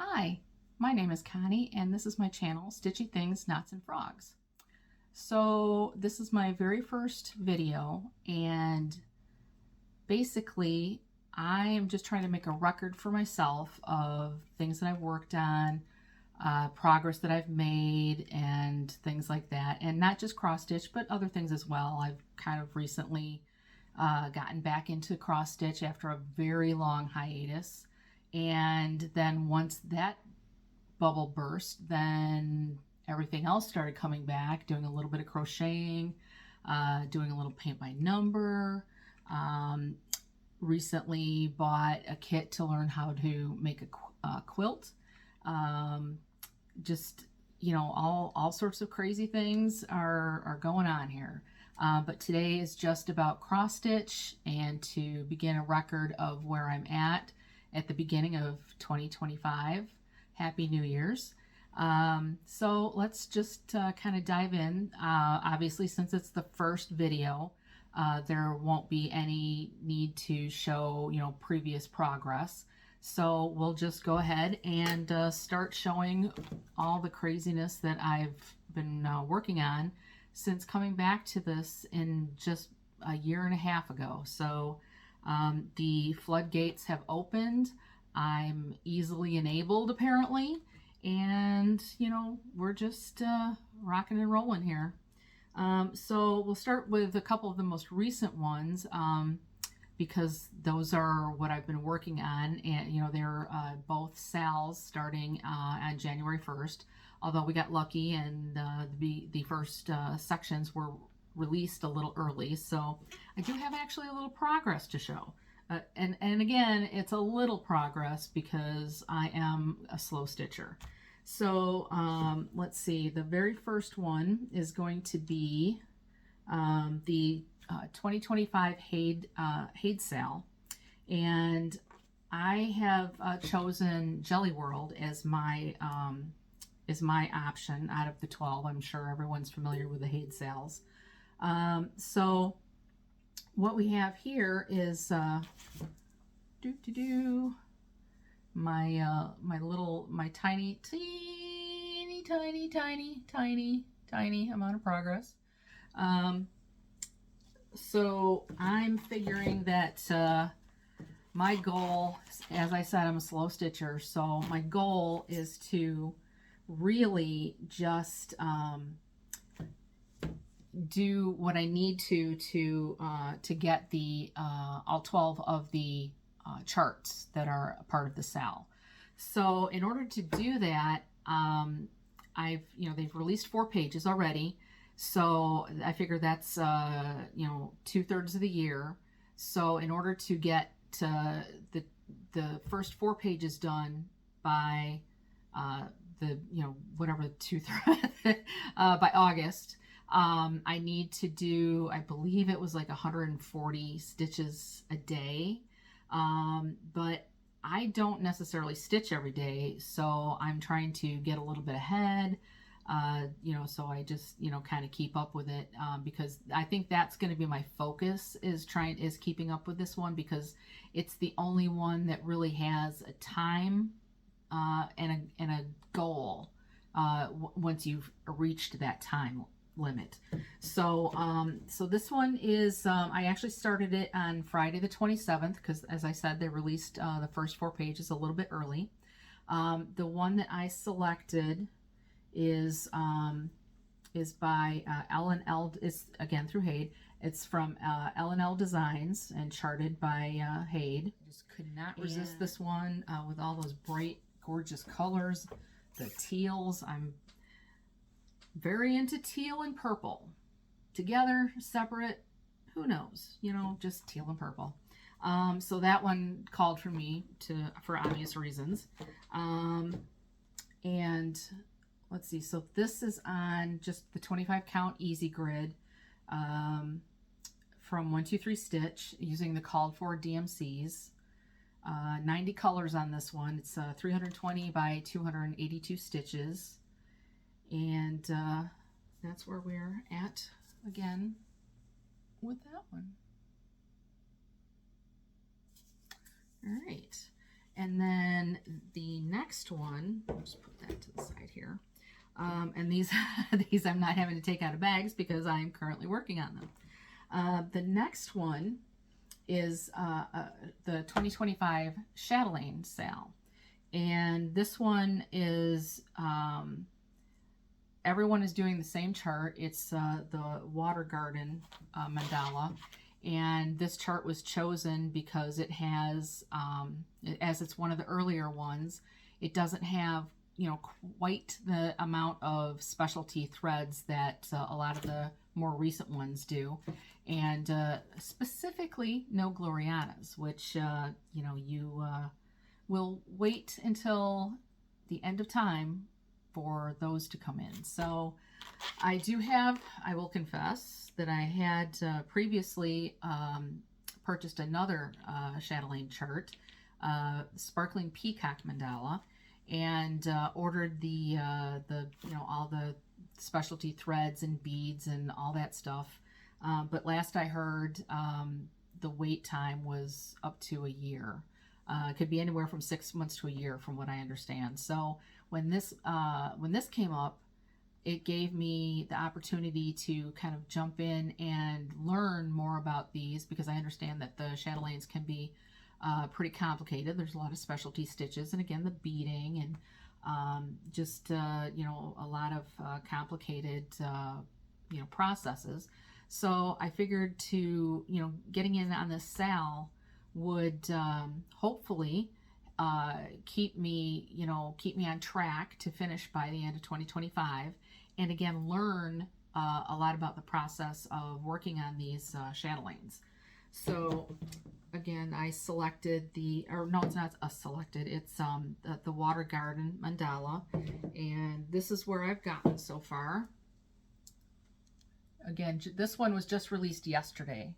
Hi, my name is Connie and this is my channel, Stitchy Things, Knots and Frogs. So this is my very first video and basically I am just trying to make a record for myself of things that I've worked on, progress that I've made and things like that. And not just cross stitch, but other things as well. I've kind of recently gotten back into cross stitch after a very long hiatus. And then once that bubble burst, then everything else started coming back, doing a little bit of crocheting, doing a little paint by number. Recently bought a kit to learn how to make a quilt. Just, you know, all sorts of crazy things are going on here. But today is just about cross stitch and to begin a record of where I'm at the beginning of 2025. Happy New Year's. So let's just kind of dive in. Obviously, since it's the first video, there won't be any need to show, you know, previous progress. So we'll just go ahead and start showing all the craziness that I've been working on since coming back to this in just a year and a half ago. So the floodgates have opened. I'm easily enabled apparently, and you know, we're just rocking and rolling here. So we'll start with a couple of the most recent ones because those are what I've been working on, and you know, they're both sales starting on January 1st, although we got lucky and the first sections were released a little early, so I do have actually a little progress to show. And again, it's a little progress because I am a slow stitcher. So let's see, the very first one is going to be the 2025 Haid sale, and I have chosen Jelly World as my option out of the 12. I'm sure everyone's familiar with the Haid sales. So what we have here is my tiny amount of progress. So I'm figuring that my goal, as I said, I'm a slow stitcher, so my goal is to really just do what I need to get the all 12 of the charts that are a part of the sale. So in order to do that, they've released 4 pages already, so I figure that's 2/3 of the year. So in order to get the first 4 pages done by whatever 2/3 by August, I need to do, I believe it was like 140 stitches a day, but I don't necessarily stitch every day, so I'm trying to get a little bit ahead, so I just, kind of keep up with it, because I think that's going to be my focus, is keeping up with this one, because it's the only one that really has a time and a goal once you've reached that time limit. So so this one is I actually started it on Friday the 27th because, as I said, they released the first 4 pages a little bit early. The one that I selected is by L&L, is again through Haid. It's from L&L Designs and charted by Haid. Just could not resist this one with all those bright, gorgeous colors. The teals, I'm very into teal and purple. Together, separate, who knows? Just teal and purple. So that one called for me for obvious reasons. And let's see, so this is on just the 25 count easy grid from 123 Stitch using the called for DMCs. 90 colors on this one. It's 320 by 282 stitches. And that's where we're at again with that one. All right. And then the next one, I'll just put that to the side here. And these, these I'm not having to take out of bags because I'm currently working on them. The next one is the 2025 chatelaine sale. And this one is, everyone is doing the same chart. It's the water garden mandala. And this chart was chosen because it has, as it's one of the earlier ones, it doesn't have, you know, quite the amount of specialty threads that a lot of the more recent ones do. And specifically, no glorianas, which, you know, you will wait until the end of time for those to come in. So I do have, I will confess, that I had previously purchased another chatelaine chart, Sparkling Peacock Mandala, and ordered the you know, all the specialty threads and beads and all that stuff. But last I heard, the wait time was up to a year. It could be anywhere from 6 months to a year, from what I understand. So when this came up, it gave me the opportunity to kind of jump in and learn more about these, because I understand that the chatelaines can be pretty complicated. There's a lot of specialty stitches, and again, the beading, and just you know, a lot of complicated you know, processes. So I figured to, you know, getting in on this sale would hopefully keep me, you know, keep me on track to finish by the end of 2025, and again, learn a lot about the process of working on these chatelaines. So again, I selected the, or no, it's not a selected, it's the Water Garden Mandala, and this is where I've gotten so far. Again, this one was just released yesterday,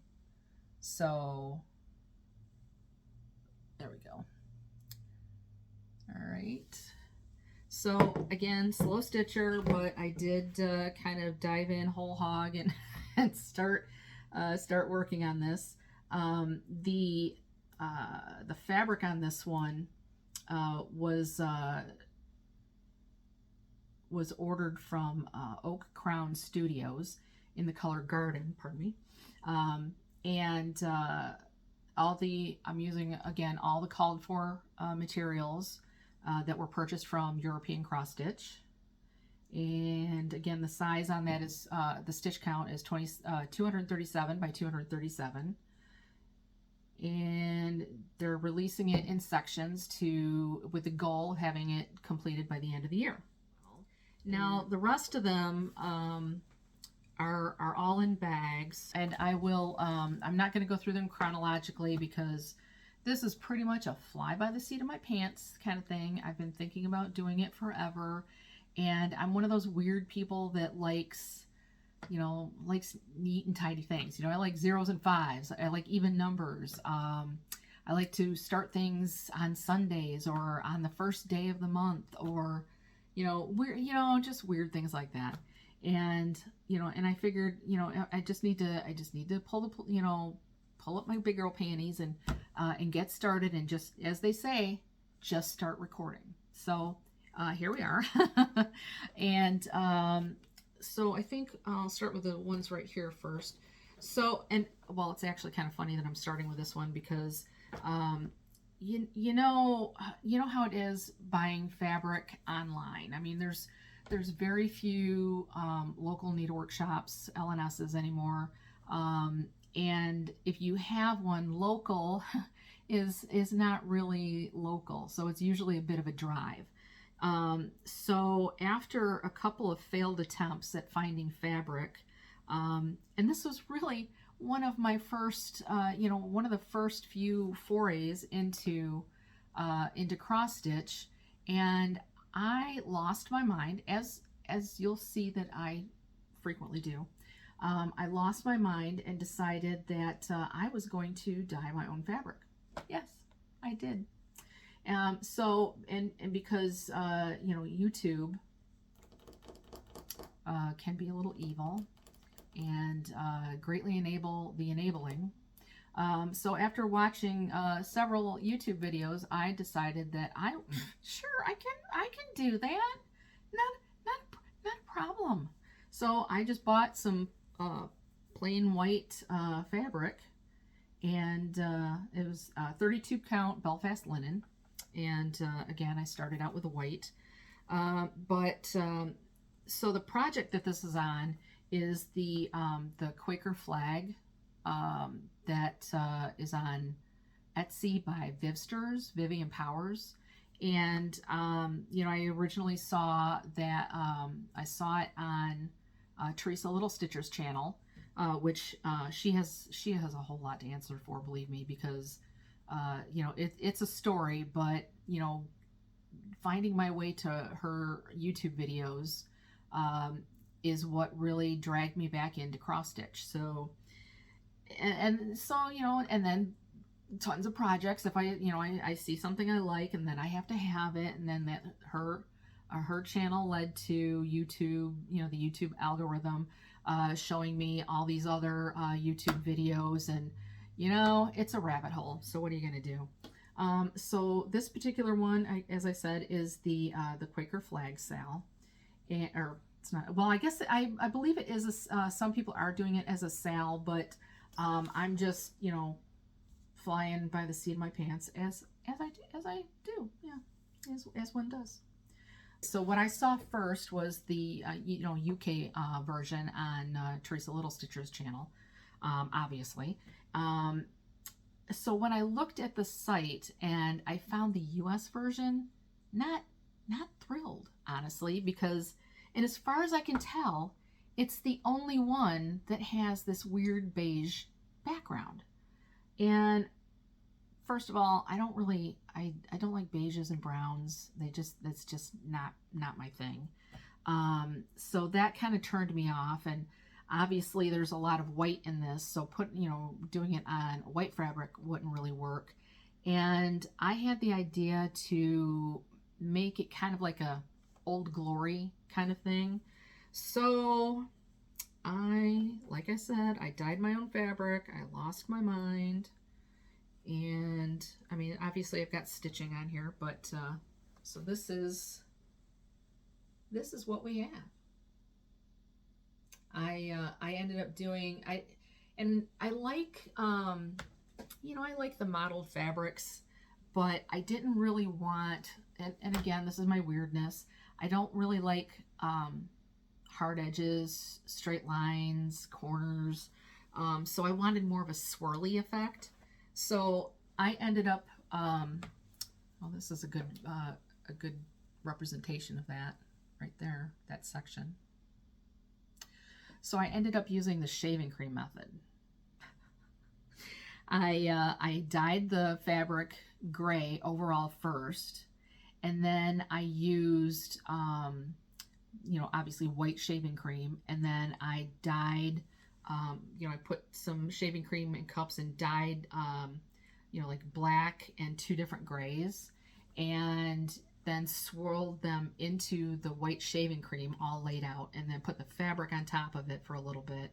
so there we go. All right. So again, slow stitcher, but I did kind of dive in whole hog and start working on this. The fabric on this one was ordered from Oak Crown Studios in the color Garden, pardon me. And I'm using, again, all the called for materials that were purchased from European Cross Stitch. And again, the size on that is, the stitch count is 237 by 237. And they're releasing it in sections with the goal of having it completed by the end of the year. Now, the rest of them are all in bags, and I will, I'm not going to go through them chronologically because this is pretty much a fly by the seat of my pants kind of thing. I've been thinking about doing it forever, and I'm one of those weird people that likes, you know, likes neat and tidy things. You know, I like zeros and fives. I like even numbers. I like to start things on Sundays or on the first day of the month, or, you know, just weird things like that. And, you know, and I figured, you know, I just need to pull up my big girl panties and get started, and just, as they say, just start recording. So here we are. And so I think I'll start with the ones right here first. So, and well, it's actually kind of funny that I'm starting with this one because you know how it is buying fabric online. I mean, there's very few local needlework shops, LNSs anymore. And if you have one, local is not really local. So it's usually a bit of a drive. So after a couple of failed attempts at finding fabric, and this was really one of my first, one of the first few forays into cross stitch, and I lost my mind, as you'll see that I frequently do. I lost my mind and decided that I was going to dye my own fabric. Yes, I did. So, and because, YouTube can be a little evil and greatly enable the enabling. So after watching several YouTube videos, I decided that sure I can do that. Not a problem. So I just bought some plain white fabric, and it was 32 count Belfast linen. And again, I started out with a white. So the project that this is on is the Quaker flag that is on Etsy by Vivian Powers. And you know, I originally saw that I saw it on Teresa Little Stitcher's channel, which she has a whole lot to answer for, believe me, because you know, it's a story, but you know, finding my way to her YouTube videos is what really dragged me back into cross stitch. So and so, you know, and then tons of projects. If I see something I like, and then I have to have it, and then that her channel led to YouTube, you know, the YouTube algorithm showing me all these other YouTube videos, and you know, it's a rabbit hole. So what are you gonna do? So this particular one, as I said, is the Quaker flag sal, or it's not. Well, I guess I believe it is. Some people are doing it as a sal, but I'm just, you know, flying by the seat of my pants as I do, yeah, as one does. So what I saw first was the you know, UK version on Teresa Little Stitcher's channel, obviously. So when I looked at the site and I found the US version, not thrilled, honestly, because, and as far as I can tell, it's the only one that has this weird beige background. And first of all, I don't like beiges and browns. That's just not my thing. So that kind of turned me off, and obviously there's a lot of white in this, so doing it on white fabric wouldn't really work. And I had the idea to make it kind of like a Old Glory kind of thing. So like I said, I dyed my own fabric. I lost my mind. And I mean, obviously I've got stitching on here, but so this is what we have. I ended up doing, I like, you know, I like the mottled fabrics, but I didn't really want, and again, this is my weirdness, I don't really like hard edges, straight lines, corners, so I wanted more of a swirly effect. So I ended up, well, this is a good representation of that right there, that section. So I ended up using the shaving cream method. I dyed the fabric gray overall first, and then I used, you know, obviously white shaving cream, and then I dyed, you know, I put some shaving cream in cups and dyed, you know, like black and 2 different grays, and then swirled them into the white shaving cream all laid out, and then put the fabric on top of it for a little bit,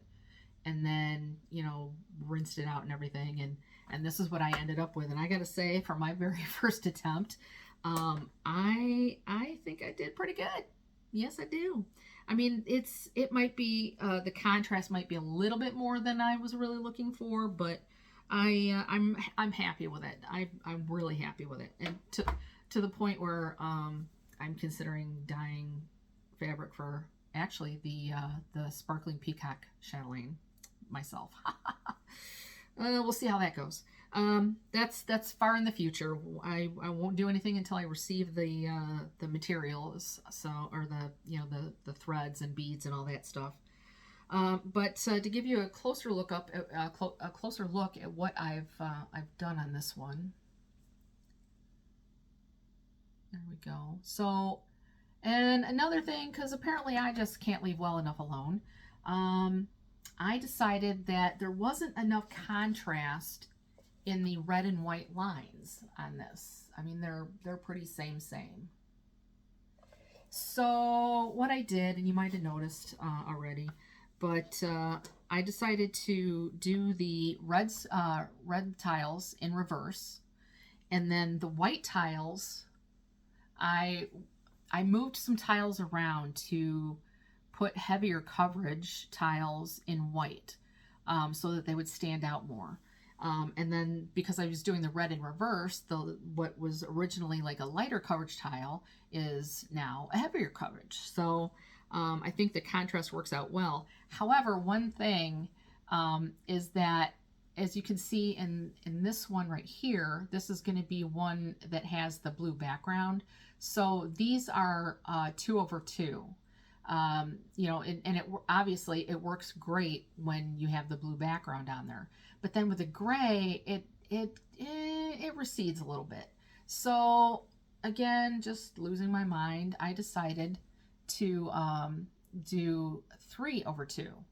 and then, you know, rinsed it out and everything, and this is what I ended up with. And I gotta say, for my very first attempt, I think I did pretty good. Yes, I do. I mean, it might be, the contrast might be a little bit more than I was really looking for, but I'm happy with it. I'm really happy with it, and to the point where I'm considering dyeing fabric for actually the sparkling peacock chatelaine myself. We'll see how that goes. That's far in the future. I won't do anything until I receive the materials, so, or the, you know, the threads and beads and all that stuff. But to give you a closer look at what I've done on this one. There we go. So, and another thing, because apparently I just can't leave well enough alone, I decided that there wasn't enough contrast in the red and white lines on this. I mean, they're pretty same. So what I did, and you might have noticed already, but I I decided to do the red tiles in reverse, and then the white tiles, I moved some tiles around to put heavier coverage tiles in white, so that they would stand out more. And then because I was doing the red in reverse, what was originally like a lighter coverage tile is now a heavier coverage. So I think the contrast works out well. However, one thing is that, as you can see in this one right here, this is going to be one that has the blue background. So these are 2/2. You know, and it obviously it works great when you have the blue background on there. But then with the gray, it recedes a little bit. So again, just losing my mind, I decided to do 3/2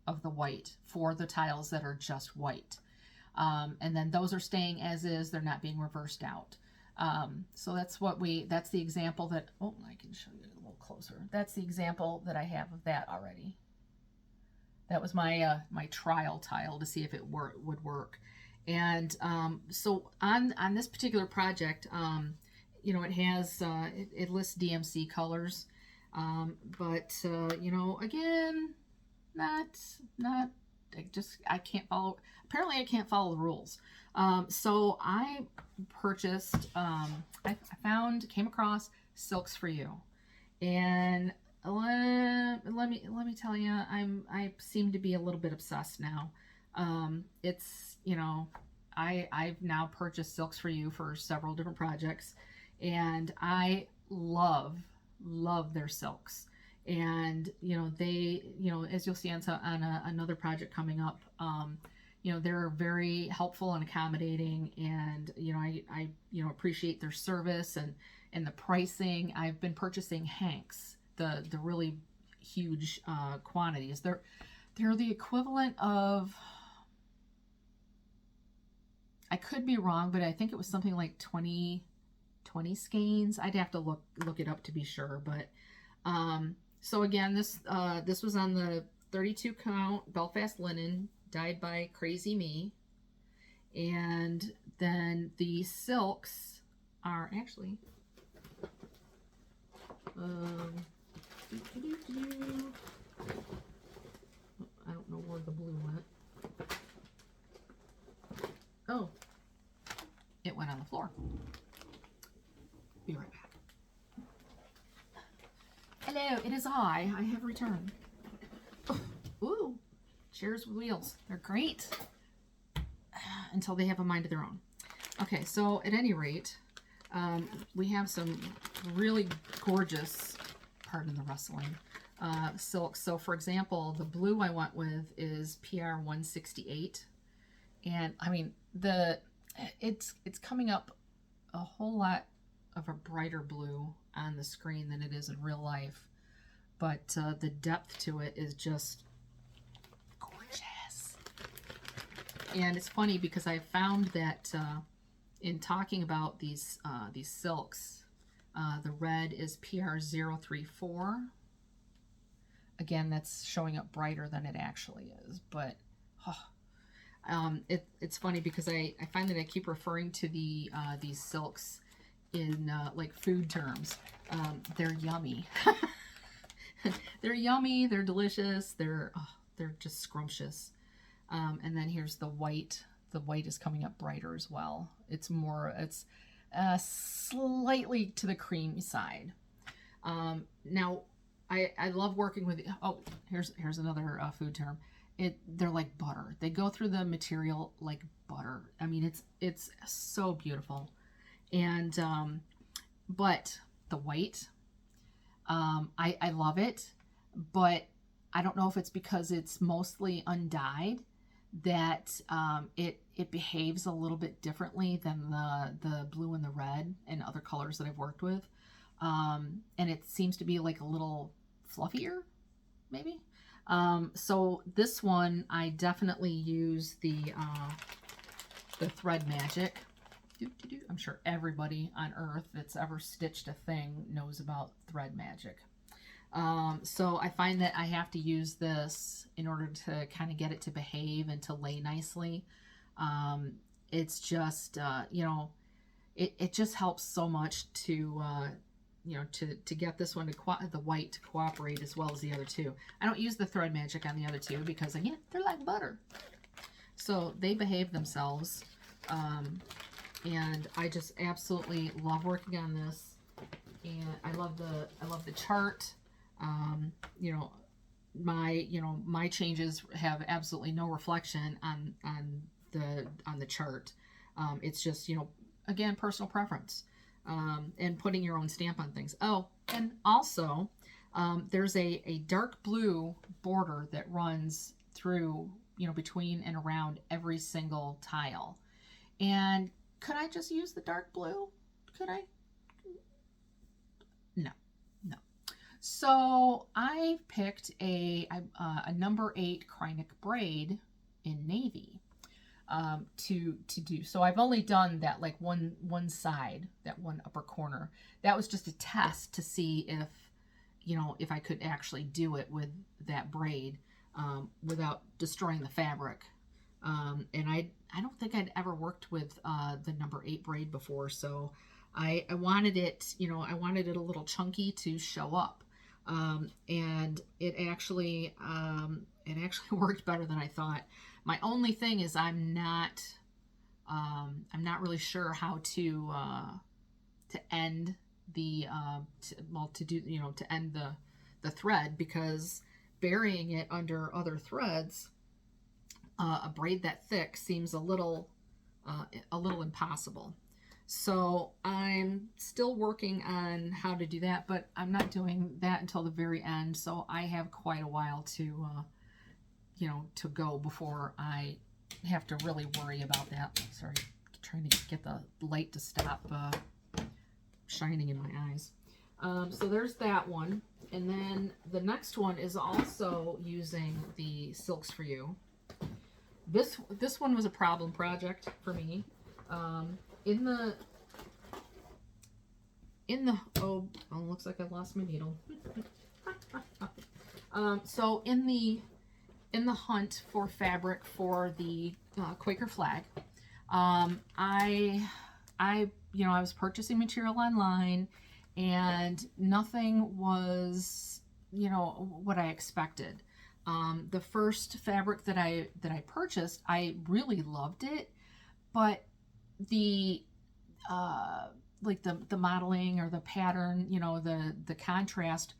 of the white for the tiles that are just white. And then those are staying as is, they're not being reversed out. So that's the example that, oh, I can show you a little closer. That's the example that I have of that already. That was my my trial tile to see if it would work. And so on this particular project, you know, it has, it lists DMC colors, but you know, again, I can't follow, apparently I can't follow the rules. So I purchased, came across Silks for You, and let me tell you, I seem to be a little bit obsessed now. It's, you know, I've now purchased Silks for You for several different projects, and I love their silks. And you know, they, you know, as you'll see on another project coming up, you know, they're very helpful and accommodating, and you know, I you know, appreciate their service and the pricing. I've been purchasing Hanks, the really huge quantities. They're the equivalent of, I could be wrong, but I think it was something like 20 skeins. I'd have to look it up to be sure, but so again, this was on the 32 count Belfast linen, dyed by Crazy Me. And then the silks are actually, I don't know where the blue went. Oh, it went on the floor. Be right back. Hello, it is I have returned. Oh, ooh, chairs with wheels. They're great. Until they have a mind of their own. Okay, so at any rate, we have some really gorgeous, pardon the rustling, silks. So for example, the blue I went with is PR 168. And I mean, it's coming up a whole lot of a brighter blue on the screen than it is in real life, but the depth to it is just gorgeous. And it's funny because I found that in talking about these silks, the red is PR 034. Again, that's showing up brighter than it actually is, but it's funny because I find that I keep referring to these silks in like food terms. They're yummy. They're yummy, they're delicious, they're just scrumptious. And then here's the white. The white is coming up brighter as well. It's slightly to the creamy side. Now I love working with, oh, here's another food term. They're like butter. They go through the material like butter. I mean, it's so beautiful. And but the white, I love it, but I don't know if it's because it's mostly undyed that it behaves a little bit differently than the blue and the red and other colors that I've worked with. And it seems to be like a little fluffier, maybe. So this one, I definitely use the Thread Magic. I'm sure everybody on earth that's ever stitched a thing knows about Thread Magic. So I find that I have to use this in order to kind of get it to behave and to lay nicely. It's just, it just helps so much to, to get this one the white to cooperate as well as the other two. I don't use the thread magic on the other two because, again, they're like butter. So they behave themselves. And I just absolutely love working on this. And I love the chart. My changes have absolutely no reflection on the chart. It's just, again, personal preference, and putting your own stamp on things. Oh, and also, there's a dark blue border that runs through, between and around every single tile. And could I just use the dark blue? Could I? No. So I picked a number 8 Krynic braid in navy to do. So I've only done that like one side, that one upper corner. That was just a test to see if I could actually do it with that braid without destroying the fabric. And I don't think I'd ever worked with the number 8 braid before, so I wanted it, I wanted it a little chunky to show up. And it actually worked better than I thought. My only thing is I'm not really sure how to end the to end the thread, because burying it under other threads, a braid that thick seems a little impossible. So I'm still working on how to do that, but I'm not doing that until the very end. So I have quite a while to go before I have to really worry about that. Sorry, trying to get the light to stop shining in my eyes. So there's that one. And then the next one is also using the Silks for You. This one was a problem project for me. In the looks like I lost my needle. So in the hunt for fabric for the Quaker flag, I was purchasing material online, and nothing was what I expected. The first fabric that I purchased, I really loved it, but the modeling or the pattern, the contrast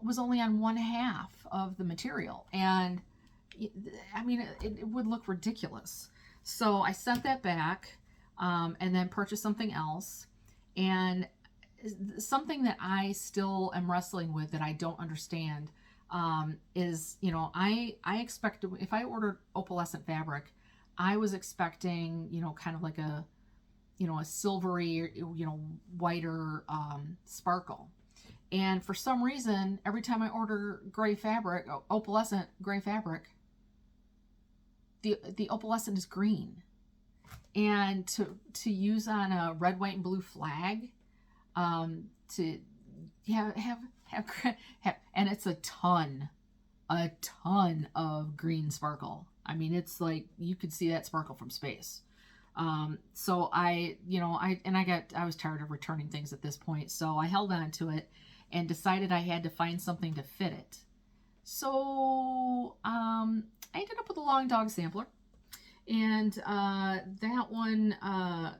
was only on 1/2 of the material, and it would look ridiculous. So I sent that back, and then purchased something else. And something that I still am wrestling with, that I don't understand, is, I expected, if I ordered opalescent fabric, I was expecting, kind of like a silvery, whiter sparkle. And for some reason, every time I order gray fabric, opalescent gray fabric, the opalescent is green. And to use on a red, white, and blue flag, to have and it's a ton of green sparkle. It's like you could see that sparkle from space. So I was tired of returning things at this point, so I held on to it and decided I had to find something to fit it. So I ended up with a long dog sampler, and that one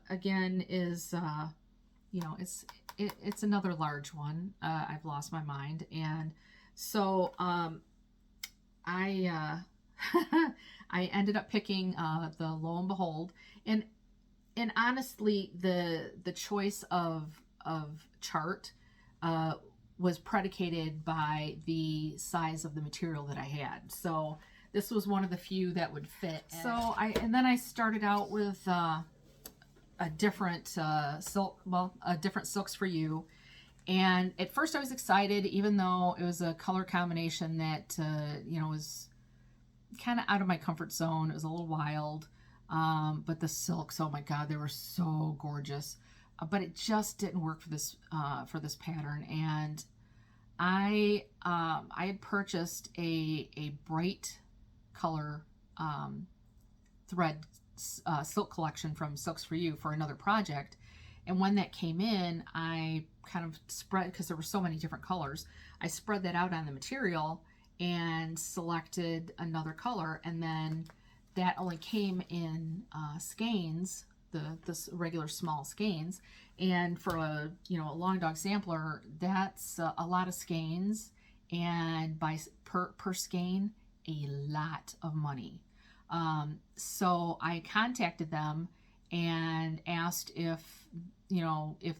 again is it's another large one. I've lost my mind, and so I I ended up picking the Lo and Behold, and honestly, the choice of chart was predicated by the size of the material that I had. So this was one of the few that would fit. So then I started out with a different different Silks for You. And at first I was excited, even though it was a color combination that was kind of out of my comfort zone. It was a little wild, but the silks, oh my god, they were so gorgeous. But it just didn't work for this pattern, and I had purchased a bright color thread silk collection from Silks for You for another project, and when that came in, I kind of spread, because there were so many different colors, I spread that out on the material and selected another color, and then that only came in skeins, the regular small skeins, and for a a long dog sampler, that's a lot of skeins, and by per skein, a lot of money. So I contacted them and asked if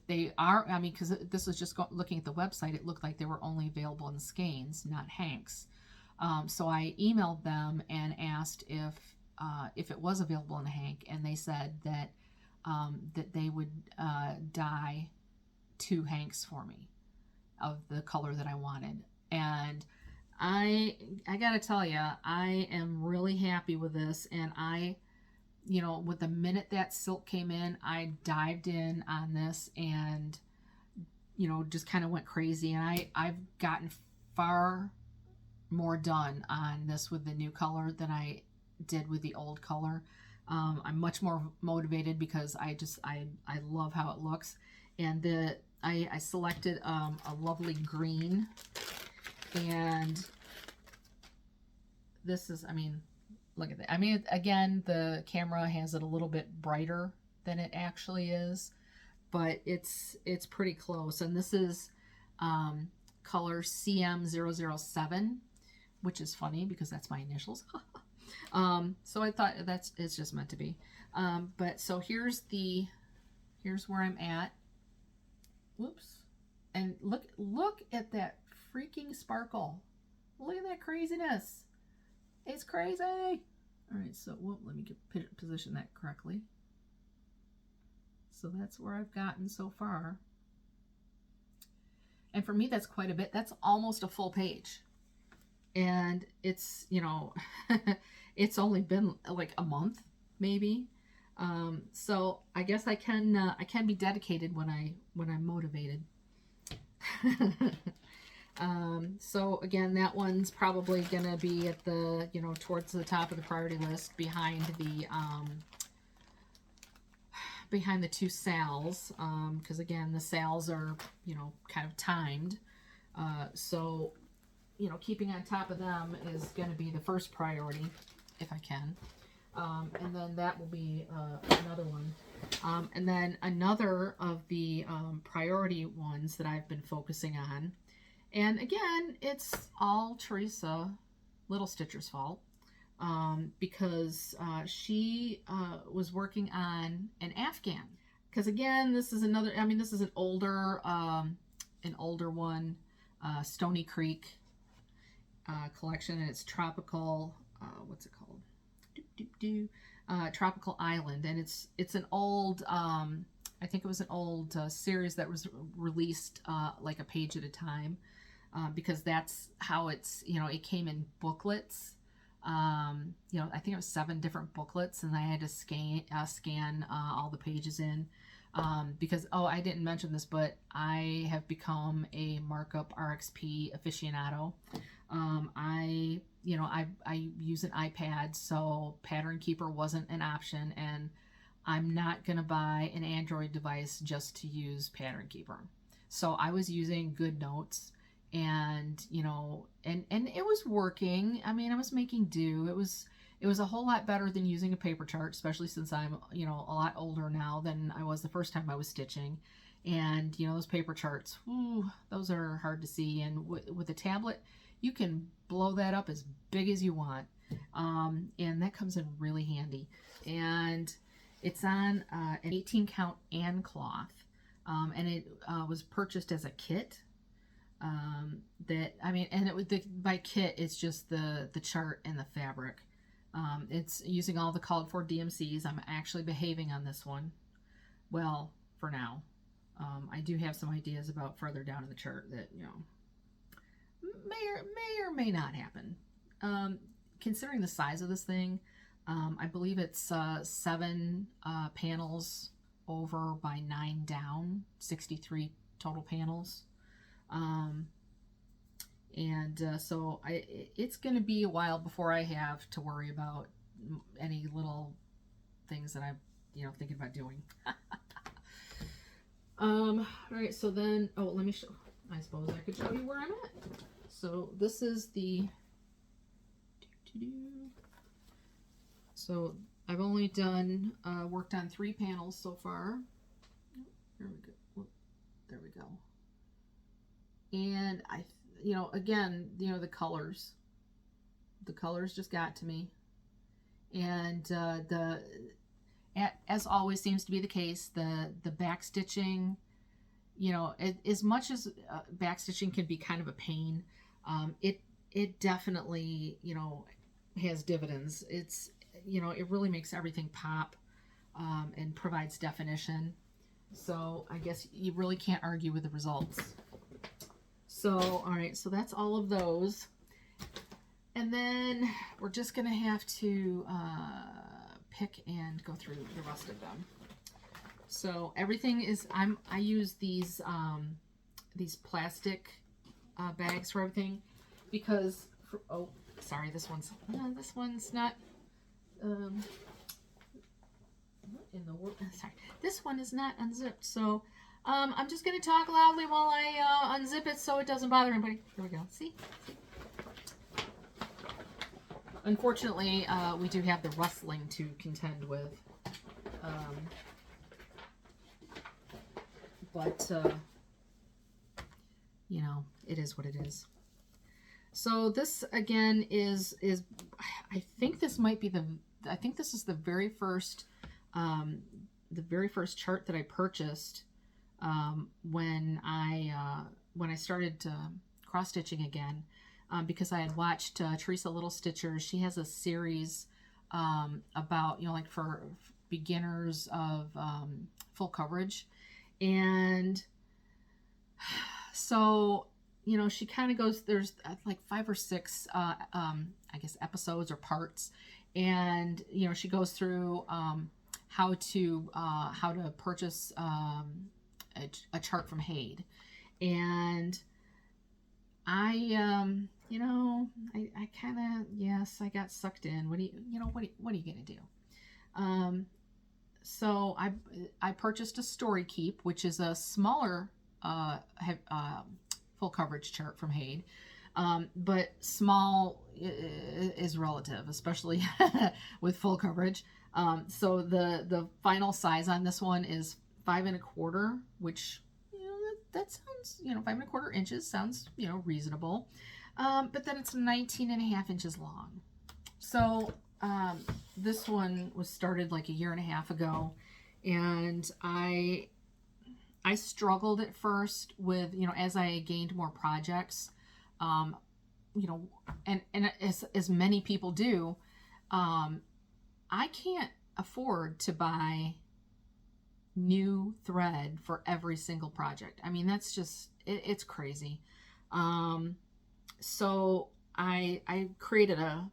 they are, I mean, because this was just looking at the website, it looked like they were only available in skeins, not hanks. So I emailed them and asked if it was available in a hank, and they said that that they would dye 2 hanks for me of the color that I wanted. And I gotta tell you, I am really happy with this. And with the minute that silk came in, I dived in on this and just kind of went crazy. And I've gotten far more done on this with the new color than I did with the old color. I'm much more motivated because I love how it looks. And I selected a lovely green, and this is, I mean, look at that. I mean, again, the camera has it a little bit brighter than it actually is, but it's pretty close. And this is color CM007, which is funny because that's my initials. So I thought it's just meant to be. But so here's where I'm at. Whoops. And look at that freaking sparkle. Look at that craziness. It's crazy. All right, so let me position that correctly. So that's where I've gotten so far. And for me, that's quite a bit. That's almost a full page. And it's, it's only been like a month, maybe. So I guess I can be dedicated when I'm motivated. So again, that one's probably gonna be at the towards the top of the priority list, behind the 2 sals, because again, the sals are kind of timed, so keeping on top of them is going to be the first priority if I can. And then that will be another one. And then another of the priority ones that I've been focusing on, and again, it's all Teresa Little Stitcher's fault, because she was working on an Afghan. Because again, this is another, I mean, this is an older one, Stony Creek collection, and it's tropical, what's it called? Tropical Island, and it's an old, I think it was an old series that was released like a page at a time, because that's how it's, it came in booklets. I think it was 7 different booklets, and I had to scan all the pages in, because, I didn't mention this, but I have become a markup RXP aficionado. I use an iPad, so Pattern Keeper wasn't an option, and I'm not going to buy an Android device just to use Pattern Keeper. So I was using GoodNotes, and, and it was working. I mean, I was making do. It was a whole lot better than using a paper chart, especially since I'm, a lot older now than I was the first time I was stitching. And, those paper charts, those are hard to see. And with a tablet, you can blow that up as big as you want. And that comes in really handy. And it's on an 18 count and cloth. And it was purchased as a kit. By kit, it's just the chart and the fabric. It's using all the called for DMCs. I'm actually behaving on this one. Well, for now. I do have some ideas about further down in the chart that, may or may not happen. Considering the size of this thing, I believe it's 7 panels over by 9 down, 63 total panels. And so it's going to be a while before I have to worry about any little things that I'm, thinking about doing. All right, so then, let me show, I suppose I could show you where I'm at. So this is the, so I've only done, worked on 3 panels so far. There we go. There we go. And again, the colors just got to me. And as always seems to be the case, the back stitching, as much as back stitching can be kind of a pain, it definitely, has dividends. It's, it really makes everything pop, and provides definition. So I guess you really can't argue with the results. So, all right, so that's all of those. And then we're just going to have to pick and go through the rest of them. So everything is, I use these plastic bags for everything because, sorry, this one's not, what in the world, sorry, this one is not unzipped. So I'm just going to talk loudly while I unzip it so it doesn't bother anybody. Here we go. See? Unfortunately, we do have the rustling to contend with. But it is what it is. So this again is I think this might be I think this is the very first chart that I purchased when I started cross stitching again, because I had watched Teresa Little Stitcher. She has a series about like for beginners of full coverage, and so she kind of goes, there's like 5 or 6 I guess episodes or parts, and she goes through how to purchase a chart from Haid. And I kind of, yes, I got sucked in. What are you gonna do? So I purchased a Story Keep, which is a smaller full coverage chart from Haid. But small is relative, especially with full coverage. So the final size on this one is 5 1/4, which that sounds, 5 1/4 inches sounds reasonable. But then it's 19.5 inches long. So this one was started like 1.5 years ago, and I struggled at first with, as I gained more projects, and as many people do, I can't afford to buy new thread for every single project. I mean, that's just, it's crazy. So I created a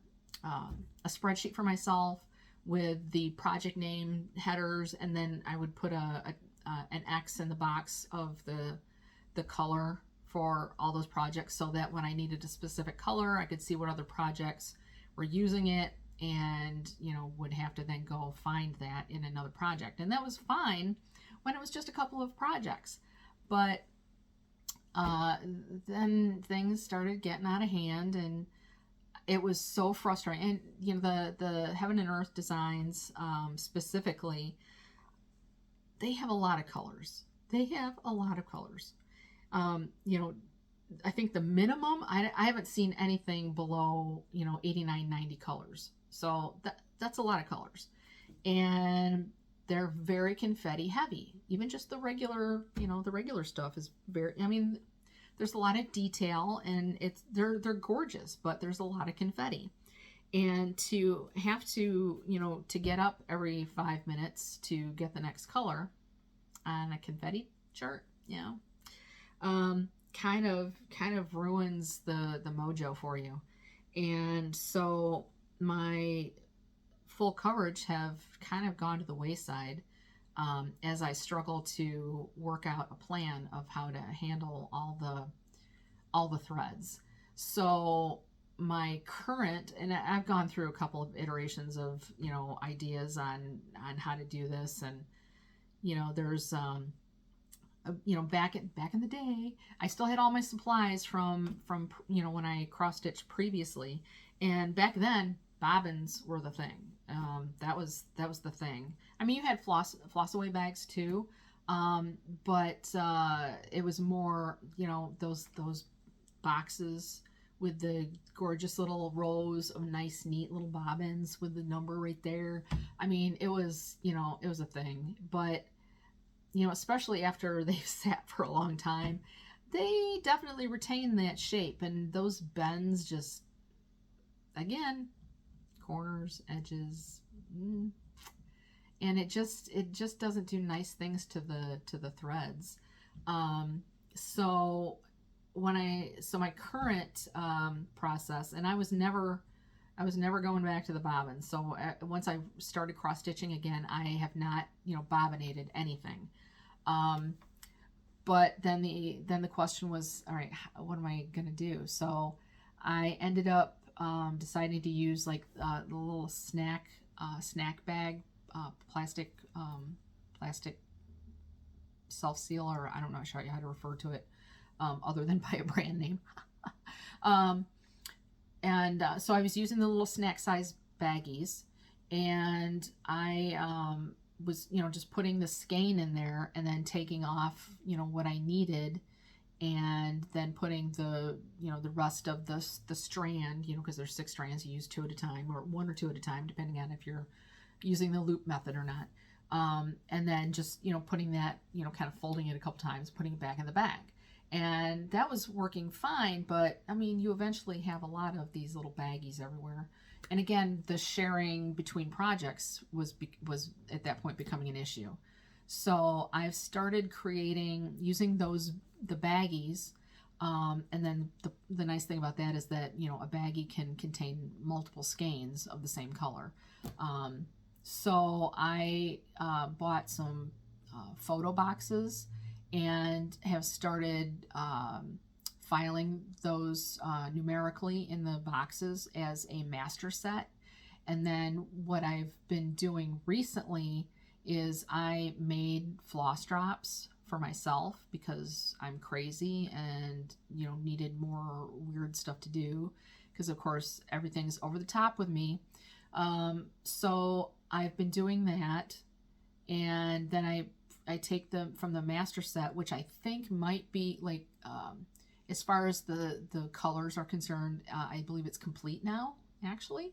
spreadsheet for myself with the project name, headers, and then I would put an X in the box of the color for all those projects, so that when I needed a specific color, I could see what other projects were using it, and would have to then go find that in another project. And that was fine when it was just a couple of projects, but then things started getting out of hand, and it was so frustrating. And the Heaven and Earth designs, specifically, they have a lot of colors. I think the minimum, I haven't seen anything below 89, 90 colors. So that's a lot of colors, and they're very confetti heavy. Even just the regular, the regular stuff is very, there's a lot of detail, and they're gorgeous, but there's a lot of confetti. And to have to, to get up every 5 minutes to get the next color on a confetti chart, kind of ruins the mojo for you. And so my full coverage have kind of gone to the wayside, as I struggle to work out a plan of how to handle all the threads. So my current, and I've gone through a couple of iterations of, ideas on how to do this. And, there's, back in the day, I still had all my supplies from when I cross stitched previously, and back then bobbins were the thing. That was the thing. I mean, you had floss away bags too, but it was more those boxes with the gorgeous little rows of nice, neat little bobbins with the number right there. I mean, it was a thing. But especially after they've sat for a long time, they definitely retain that shape. And those bends just, again, corners, edges, and it just doesn't do nice things to the threads. So my current process, and I was never going back to the bobbin. So once I started cross stitching again, I have not bobbinated anything. But then the question was, all right, what am I gonna do? So I ended up deciding to use like the little snack bag, plastic self seal, or I don't know how to refer to it, other than by a brand name. So I was using the little snack size baggies, and I was just putting the skein in there and then taking off what I needed, and then putting the the rest of the strand, because there's 6 strands, you use 2 at a time, or 1 or 2 at a time, depending on if you're using the loop method or not. And then just putting that, kind of folding it a couple times, putting it back in the bag. And that was working fine, but I mean, you eventually have a lot of these little baggies everywhere. And again, the sharing between projects was at that point becoming an issue. So I've started using the baggies, and then the nice thing about that is that a baggie can contain multiple skeins of the same color. So I bought some photo boxes and have started filing those numerically in the boxes as a master set. And then what I've been doing recently is I made floss drops for myself because I'm crazy and needed more weird stuff to do, because of course everything's over the top with me. So I've been doing that, and then I take them from the master set, which I think might be like, as far as the colors are concerned, I believe it's complete now, actually.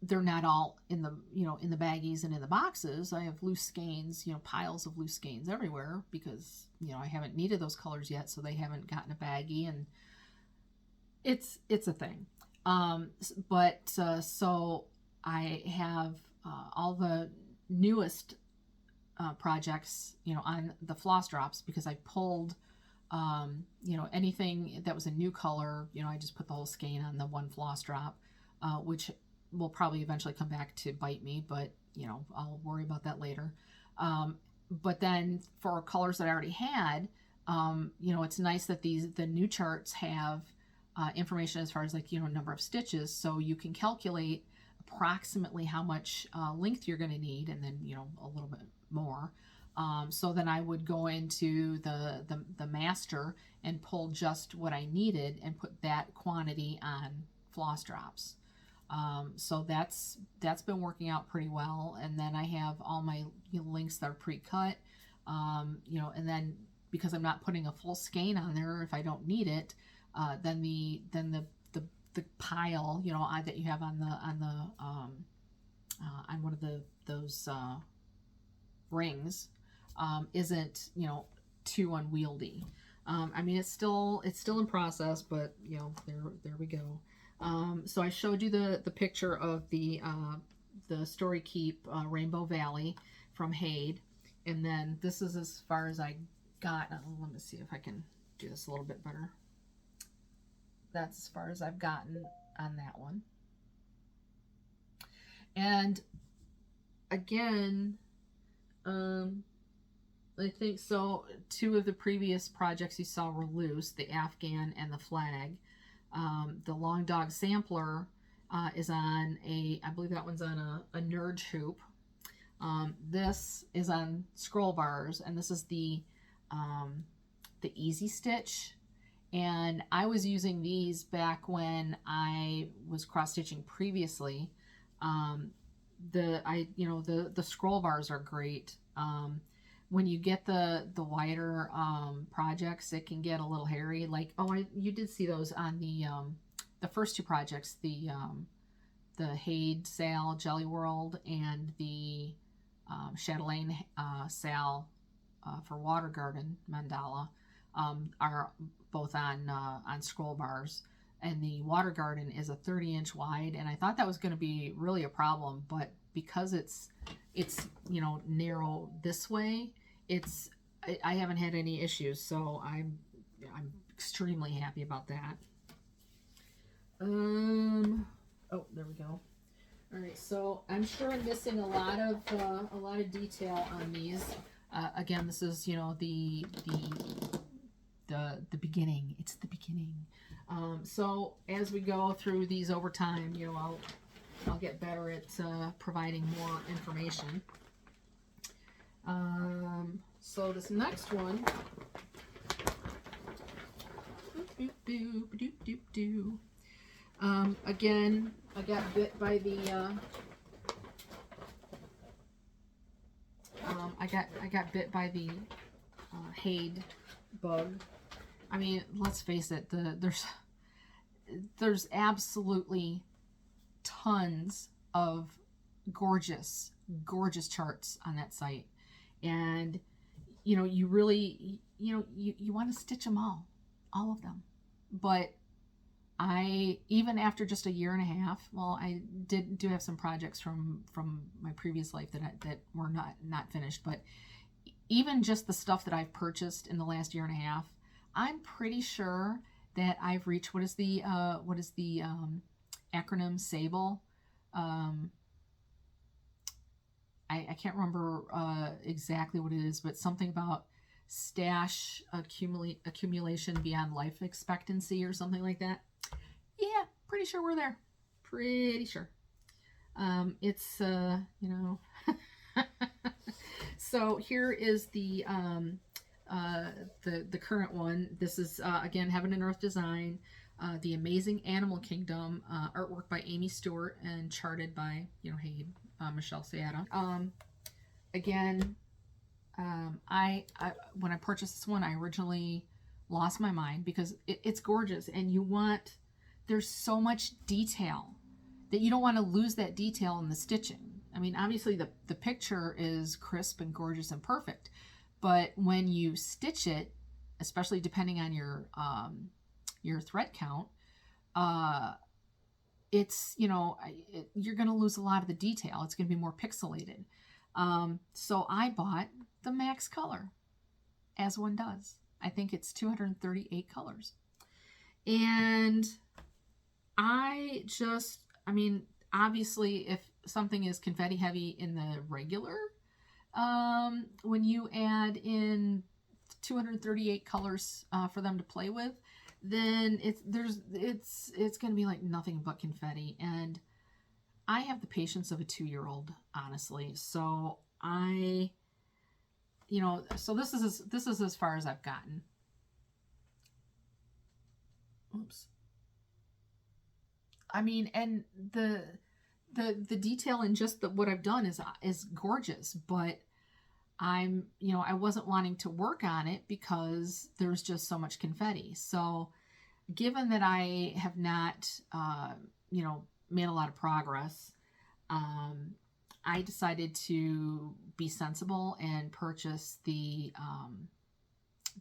They're not all in the baggies and in the boxes. I have loose skeins, piles of loose skeins everywhere, because I haven't needed those colors yet, so they haven't gotten a baggie, and it's a thing. So I have all the newest projects, on the floss drops, because I pulled, anything that was a new color, I just put the whole skein on the one floss drop, which will probably eventually come back to bite me, but I'll worry about that later. But then for colors that I already had, it's nice that the new charts have information as far as like number of stitches, so you can calculate approximately how much length you're going to need, and then a little bit more. So then I would go into the master and pull just what I needed and put that quantity on floss drops. So that's been working out pretty well. And then I have all my links that are pre-cut, and then because I'm not putting a full skein on there if I don't need it, then the pile that you have on one of those rings isn't too unwieldy. I mean, it's still in process, but there we go. So I showed you the picture of the Story Keep Rainbow Valley from Hade, and then this is as far as I got. Let me see if I can do this a little bit better. That's as far as I've gotten on that one. And again, let's I think so. Two of the previous projects you saw were loose, the Afghan and the flag. The long dog sampler is on I believe that one's on a nerd hoop. This is on scroll bars, and this is the easy stitch. And I was using these back when I was cross stitching previously. The scroll bars are great. When you get the wider projects, it can get a little hairy. Like, you did see those on the first two projects, the Hade Sal Jelly World and the Chatelaine Sal for Water Garden Mandala are both on scroll bars. And the Water Garden is a 30-inch wide, and I thought that was going to be really a problem, but because it's narrow this way, I haven't had any issues, so I'm extremely happy about that. Oh, there we go. All right, so I'm sure I'm missing a lot of detail on these. Again, this is the beginning. It's the beginning. So as we go through these over time, I'll get better at providing more information. So this next one, again, I got bit by the I got bit by the Hade bug. I mean, let's face it, there's absolutely tons of gorgeous charts on that site, and you really you want to stitch them all of them. But even after just a year and a half, well, I do have some projects from my previous life that were not finished, but even just the stuff that I've purchased in the last year and a half, I'm pretty sure that I've reached what is the acronym SABLE. I can't remember exactly what it is, but something about stash accumulation beyond life expectancy or something like that. Yeah, pretty sure we're there. Pretty sure. It's So here is the current one. This is again Heaven and Earth design, the Amazing Animal Kingdom, artwork by Amy Stewart and charted by Hade, Michelle Seata. Again, I when I purchased this one, I originally lost my mind because it's gorgeous, and there's so much detail that you don't want to lose that detail in the stitching. I mean, obviously the picture is crisp and gorgeous and perfect, but when you stitch it, especially depending on your thread count, it's you're going to lose a lot of the detail. It's going to be more pixelated. So I bought the max color, as one does. I think it's 238 colors, and obviously, if something is confetti heavy in the regular, when you add in 238 colors for them to play with, then it's going to be like nothing but confetti. And I have the patience of a 2-year-old, honestly. So so this is as far as I've gotten. Oops. I mean, and the detail in just what I've done is gorgeous, but I wasn't wanting to work on it because there's just so much confetti. So given that I have not, made a lot of progress, I decided to be sensible and purchase the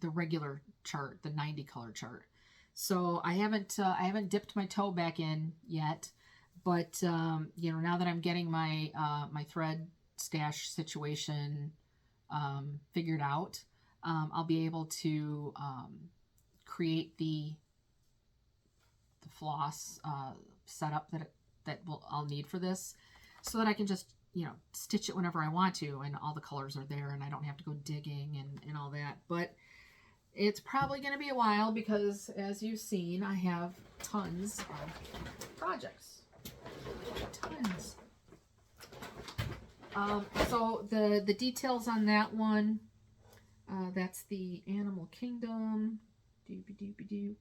regular chart, the 90 color chart. So I haven't dipped my toe back in yet, but now that I'm getting my my thread stash situation figured out, I'll be able to create the floss setup that I'll need for this, so that I can just you know, stitch it whenever I want to, and all the colors are there, and I don't have to go digging and all that. But it's probably going to be a while because, as you've seen, I have tons of projects. Tons. So the details on that one, that's the Animal Kingdom. Doobie-doobie-doo.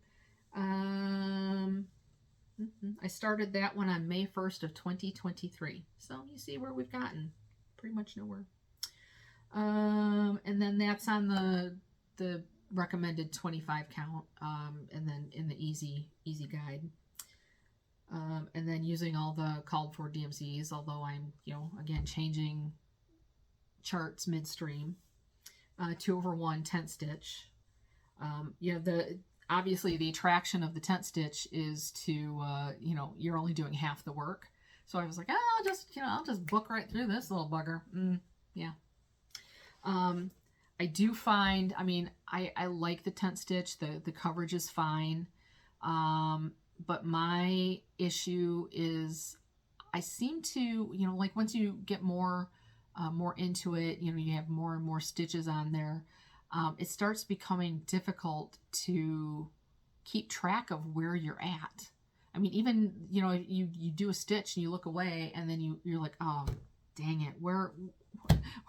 I started that one on May 1st of 2023. So you see where we've gotten. Pretty much nowhere. And then that's on the recommended 25 count, and then in the easy guide. And then using all the called for DMCs, although I'm, you know, again, changing charts midstream. 2/1 tent stitch. You know, obviously the attraction of the tent stitch is to, you know, you're only doing half the work. So I was like, oh, I'll just book right through this little bugger. Yeah. I do find, I mean, I like the tent stitch. The coverage is fine. But my issue is I seem to, you know, like once you get more into it, you know, you have more and more stitches on there. It starts becoming difficult to keep track of where you're at. I mean, even, you know, you do a stitch and you look away and then you're like, oh, dang it, where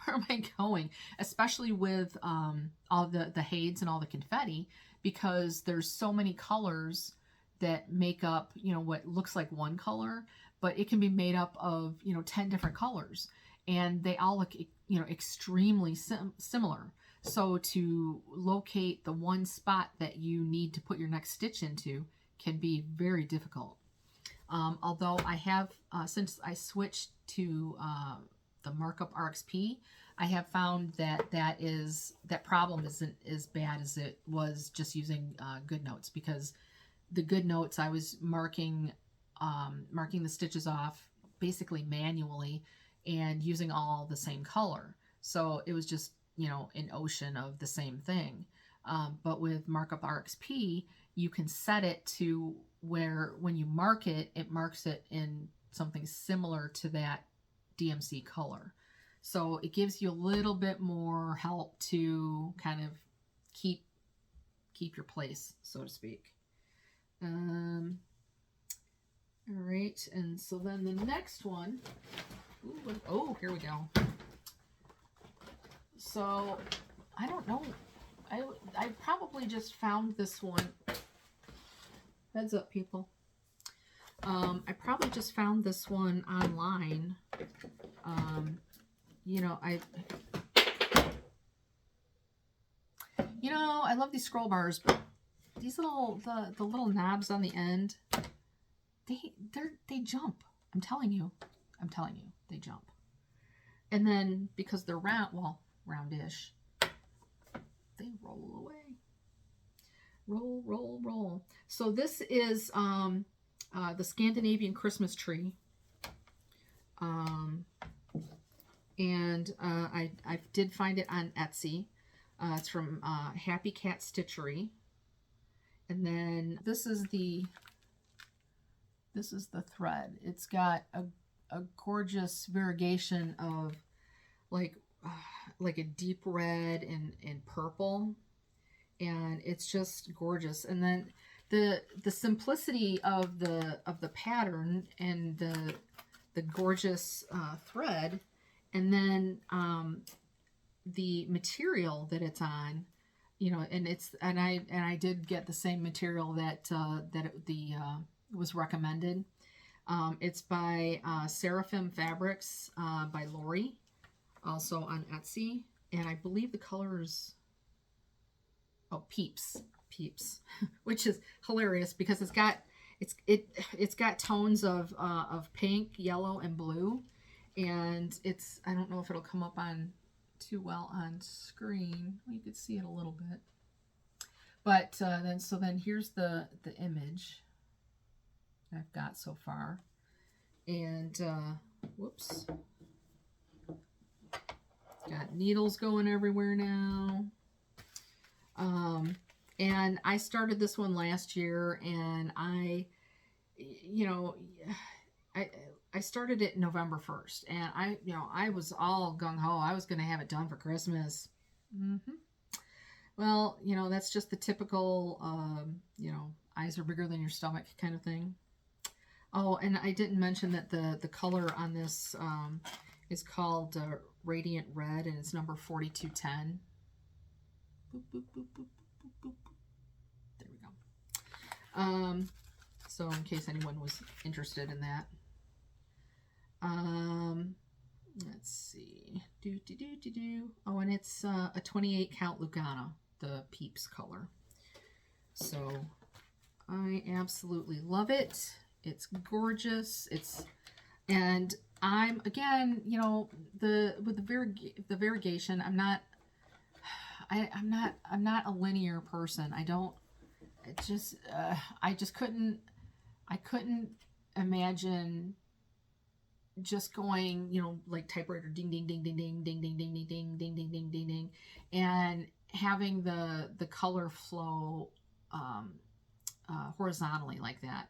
am I going? Especially with all the hades and all the confetti, because there's so many colors that make up, you know, what looks like one color, but it can be made up of, you know, 10 different colors, and they all look, you know, extremely similar. So to locate the one spot that you need to put your next stitch into can be very difficult. Although I have, since I switched to the markup RXP, I have found that problem isn't as bad as it was just using GoodNotes, because the GoodNotes I was marking the stitches off basically manually and using all the same color. So it was just, you know, an ocean of the same thing. But with markup RXP, you can set it to where when you mark it, it marks it in something similar to that DMC color. So it gives you a little bit more help to kind of keep your place, so to speak. All right, and so then the next one, oh, here we go. So I don't know, I probably just found this one. Heads up, people. I probably just found this one online. You know, I love these scroll bars, but these little the little knobs on the end, they jump. I'm telling you, they jump. And then because they're roundish, they roll away. Roll, roll, roll. So this is the Scandinavian Christmas tree. And I did find it on Etsy. It's from Happy Cat Stitchery. And then this is the thread. It's got a gorgeous variegation of like a deep red and purple, and it's just gorgeous. And then the simplicity of the pattern and the gorgeous thread, and then the material that it's on, you know, and I did get the same material that was recommended. It's by Seraphim Fabrics by Lori, also on Etsy, and I believe the color is Peeps, which is hilarious because it's got tones of pink, yellow, and blue, and I don't know if it'll come up on too well on screen. Well, you could see it a little bit, but then here's the image I've got so far, and whoops, got needles going everywhere now. And I started this one last year, and I started it November 1st, and I was all gung-ho. I was going to have it done for Christmas. Mm-hmm. Well, that's just the typical, eyes are bigger than your stomach kind of thing. Oh, and I didn't mention that the color on this is called Radiant Red, and it's number 4210. Boop, boop, boop, boop, boop, boop, boop. There we go. So in case anyone was interested in that. Let's see. Oh, and it's a 28 count Lugana, the Peeps color. So I absolutely love it. It's gorgeous. And I'm again, with the variegation, I'm not a linear person. I couldn't imagine just going, like typewriter ding ding ding ding ding ding ding ding ding ding ding ding ding ding ding, and having the color flow horizontally like that.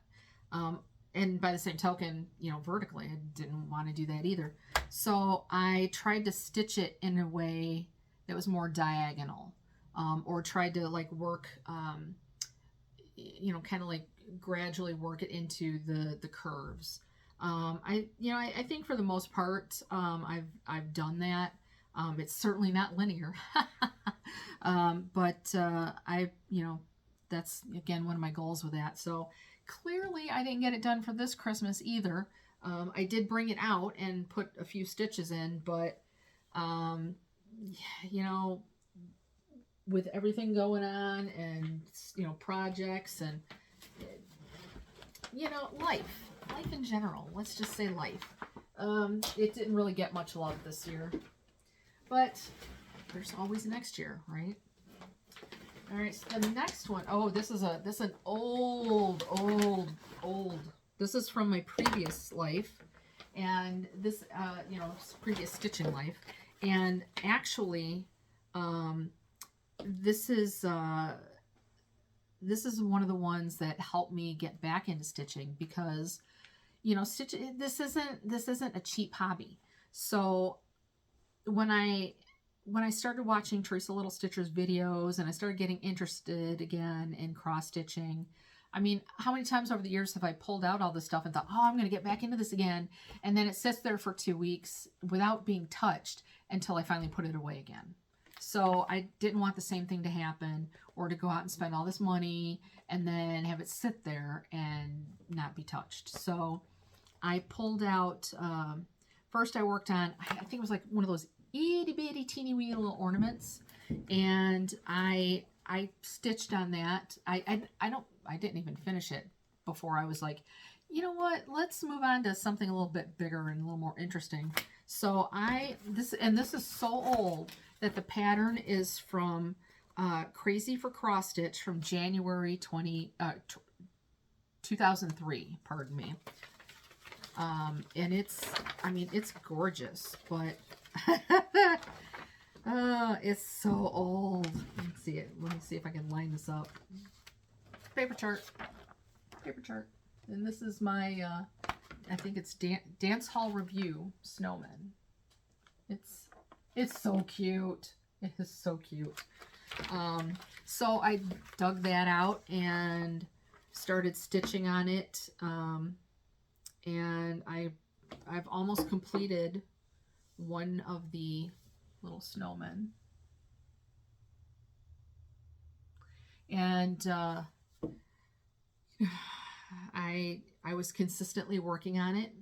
And by the same token, vertically, I didn't want to do that either. So I tried to stitch it in a way that was more diagonal, or tried to like work, kind of like gradually work it into the curves. I think for the most part, I've done that. It's certainly not linear, but that's again one of my goals with that. So clearly I didn't get it done for this Christmas either. I did bring it out and put a few stitches in, but with everything going on and projects and life in general, let's just say life, it didn't really get much love this year, but there's always next year, right? All right, so the next one, this is an old. This is from my previous life, and this previous stitching life, and actually, this is one of the ones that helped me get back into stitching because, stitching, this isn't a cheap hobby. So when I started watching Teresa Little Stitcher's videos and I started getting interested again in cross stitching, I mean, how many times over the years have I pulled out all this stuff and thought, I'm going to get back into this again, and then it sits there for 2 weeks without being touched until I finally put it away again. So I didn't want the same thing to happen, or to go out and spend all this money and then have it sit there and not be touched. So I pulled out, first I worked on, I think it was like one of those itty bitty teeny wee little ornaments, and I stitched on that. I didn't even finish it before I was like, you know what, let's move on to something a little bit bigger and a little more interesting. So this is so old that the pattern is from Crazy for Cross Stitch from January 2003, pardon me. And it's gorgeous, but it's so old. Let's see it. Let me see if I can line this up. Paper chart. And this is my, I think it's Dance Hall Review Snowman. It's so cute. It is so cute. So I dug that out and started stitching on it. And I've almost completed one of the little snowmen. And I was consistently working on it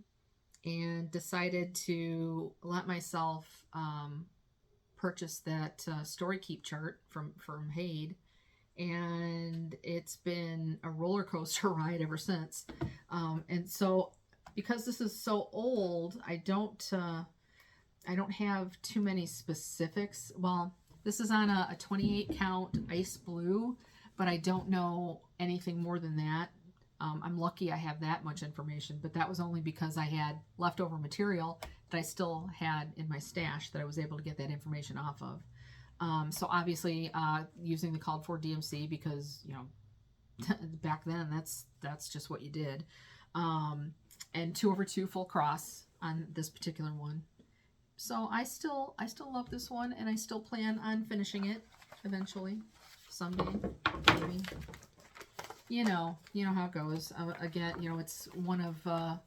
and decided to let myself purchase that Story Keep chart from Haid, and it's been a roller coaster ride ever since. And so because this is so old, I don't have too many specifics. Well, this is on a 28 count ice blue, but I don't know anything more than that. I'm lucky I have that much information, but that was only because I had leftover material that I still had in my stash that I was able to get that information off of. So obviously using the called for DMC, because back then that's just what you did. and 2/2 full cross on this particular one. So I still love this one, and I still plan on finishing it eventually, someday, maybe. You know how it goes. Again, it's one of, I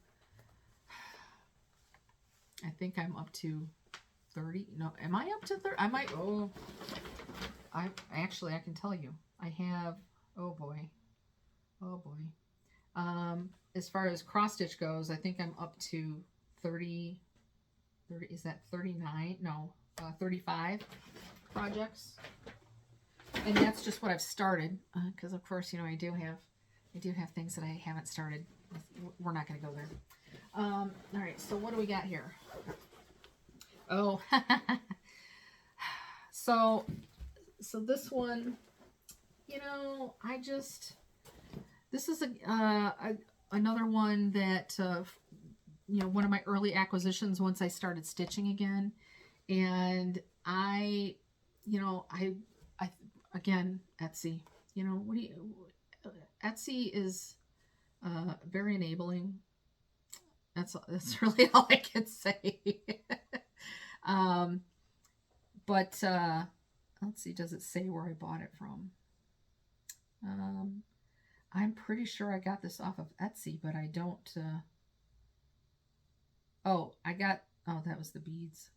think I'm up to 30. No, am I up to 30? I might, I can tell you. I have, oh boy. As far as cross stitch goes, I think I'm up to 30, is that 39? No, 35 projects. And that's just what I've started, because of course, I do have things that I haven't started. We're not going to go there. All right, so what do we got here? Oh, so this one, this is another one that, one of my early acquisitions once I started stitching again. And again, Etsy, Etsy is very enabling. That's really all I can say. But let's see, does it say where I bought it from? I'm pretty sure I got this off of Etsy, but I don't. That was the beads.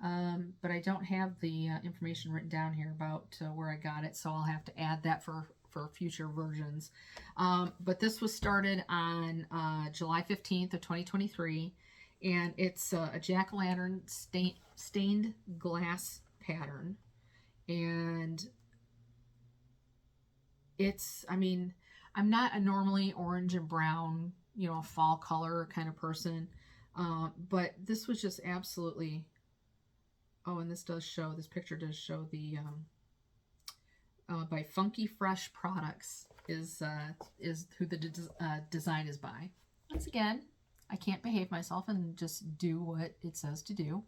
But I don't have the information written down here about where I got it, so I'll have to add that for future versions. But this was started on July 15th of 2023, and it's a jack-o'-lantern stained glass pattern. And it's, I'm not a normally orange and brown, fall color kind of person, but this was just absolutely... Oh, and this picture does show the, by Funky Fresh Products is who the design is by. Once again, I can't behave myself and just do what it says to do.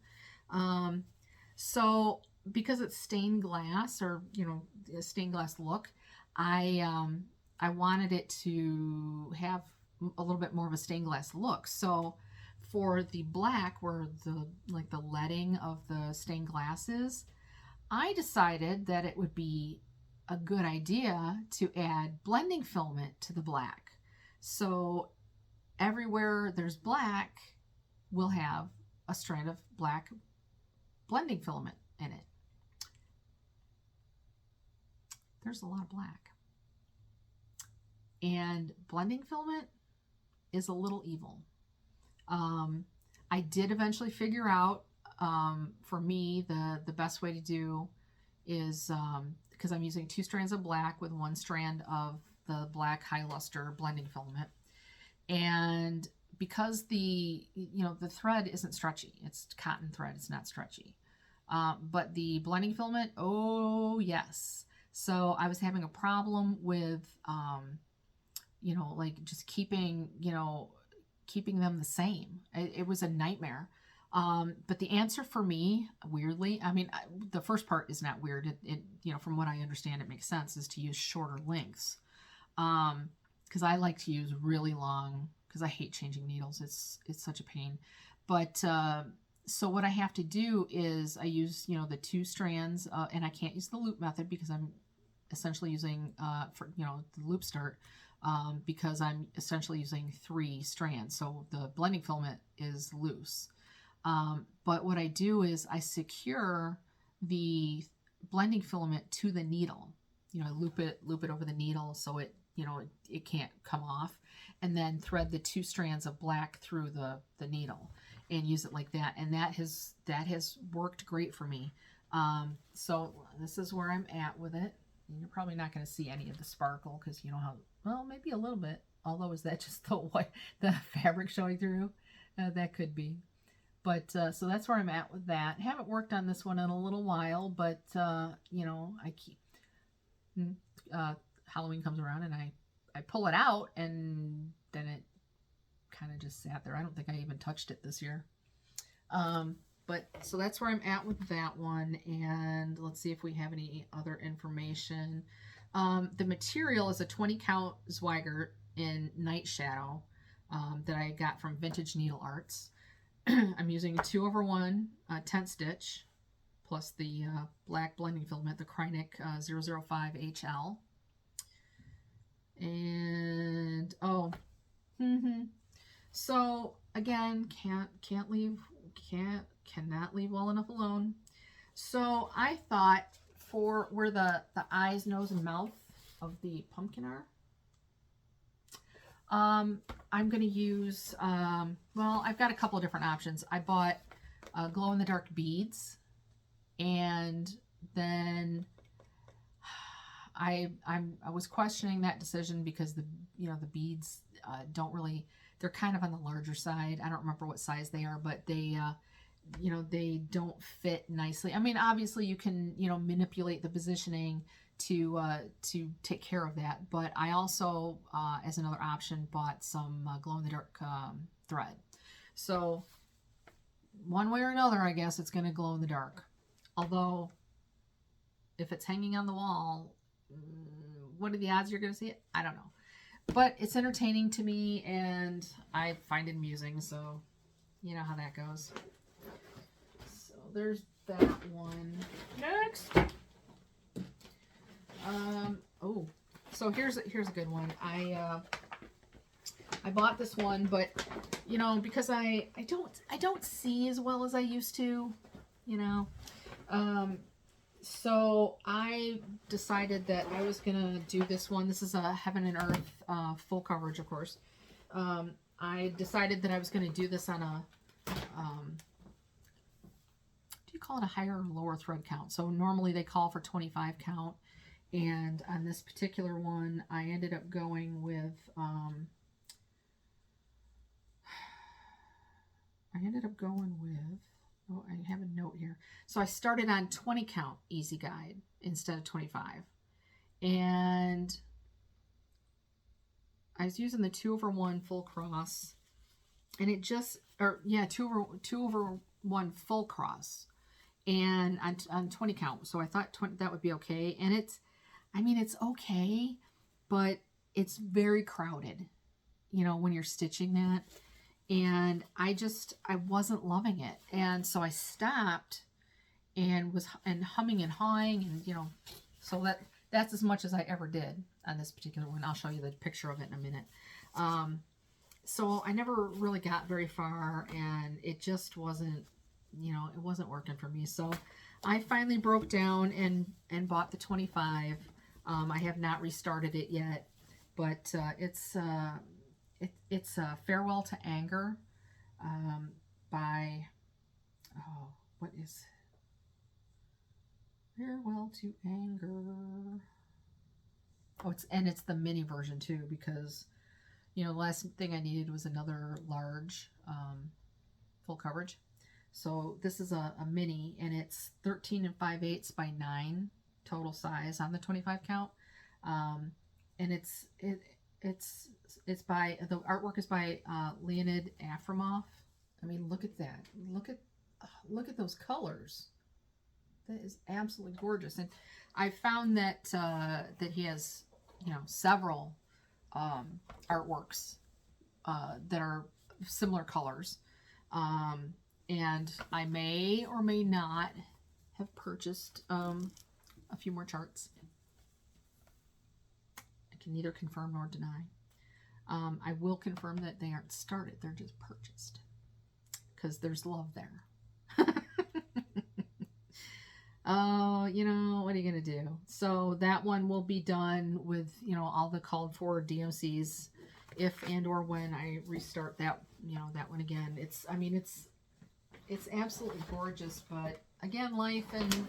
So because it's stained glass, or, a stained glass look, I wanted it to have a little bit more of a stained glass look. So for the black, where the leading of the stained glass is, I decided that it would be a good idea to add blending filament to the black. So everywhere there's black, we'll have a strand of black blending filament in it. There's a lot of black. And blending filament is a little evil. I did eventually figure out, for me, the best way to do is, because I'm using 2 strands of black with 1 strand of the black high luster blending filament. And because the thread isn't stretchy, it's cotton thread, it's not stretchy. But the blending filament, oh yes. So I was having a problem with, just keeping them the same. It was a nightmare. But the answer for me, weirdly, the first part is not weird. It from what I understand, it makes sense, is to use shorter lengths. Because I like to use really long, because I hate changing needles. It's such a pain. But so what I have to do is I use, the 2 strands, and I can't use the loop method because I'm essentially using, the loop start, because I'm essentially using 3 strands. So the blending filament is loose. But what I do is I secure the blending filament to the needle. I loop it over the needle so it, it can't come off, and then thread the 2 strands of black through the needle and use it like that. And that has worked great for me. So this is where I'm at with it. You're probably not going to see any of the sparkle because well, maybe a little bit. Although, is that just the fabric showing through? That could be. But so that's where I'm at with that. Haven't worked on this one in a little while, but I keep Halloween comes around and I pull it out, and then it kind of just sat there. I don't think I even touched it this year. But so that's where I'm at with that one. And let's see if we have any other information. The material is a 20 count Zweigart in Night Shadow. that I got from Vintage Needle Arts. I'm using 2/1 tent stitch plus the black blending filament, the Krynic 005 HL. And so again, cannot leave well enough alone. So I thought for where the eyes, nose, and mouth of the pumpkin are, I'm going to use, well, I've got a couple of different options. I bought glow-in-the-dark beads, and then I was questioning that decision because the beads don't really, they're kind of on the larger side. I don't remember what size they are, but they they don't fit nicely. I mean, obviously you can manipulate the positioning to take care of that, but I also as another option bought some glow-in-the-dark thread. So one way or another, I guess it's going to glow in the dark. Although if it's hanging on the wall, what are the odds you're going to see it? I don't know. But it's entertaining to me, and I find it amusing, so you know how that goes. So there's that one. Next! Oh, so here's a good one. I bought this one, but because I don't see as well as I used to, so I decided that I was gonna do this one. This is a Heaven and Earth full coverage, of course. I decided that I was gonna do this on a do you call it a higher or lower thread count? So normally they call for 25 count, and on this particular one I ended up going with oh, I have a note here. So I started on 20 count easy guide instead of 25. And I was using the 2/1 full cross, and it just, 2/1 full cross, and on 20 count. So I thought that would be okay. And it's okay, but it's very crowded, when you're stitching that. And I wasn't loving it. And so I stopped and was humming and hawing, and so that's as much as I ever did on this particular one. I'll show you the picture of it in a minute. So I never really got very far, and it just wasn't, it wasn't working for me. So I finally broke down and bought the 25. I have not restarted it yet, but it's Farewell to Anger by, what is Farewell to Anger? Oh, it's the mini version too, because the last thing I needed was another large full coverage. So this is a mini, and it's 13 5/8 by 9 total size on the 25 count, and it's by, the artwork is by Leonid Afremov. I mean, look at that. Look at those colors. That is absolutely gorgeous. And I found that that he has, several artworks that are similar colors. And I may or may not have purchased a few more charts. I can neither confirm nor deny. I will confirm that they aren't started. They're just purchased, because there's love there. Oh, what are you going to do? So that one will be done with, all the called for DMCs if and or when I restart that, that one again. It's absolutely gorgeous, but again, life and,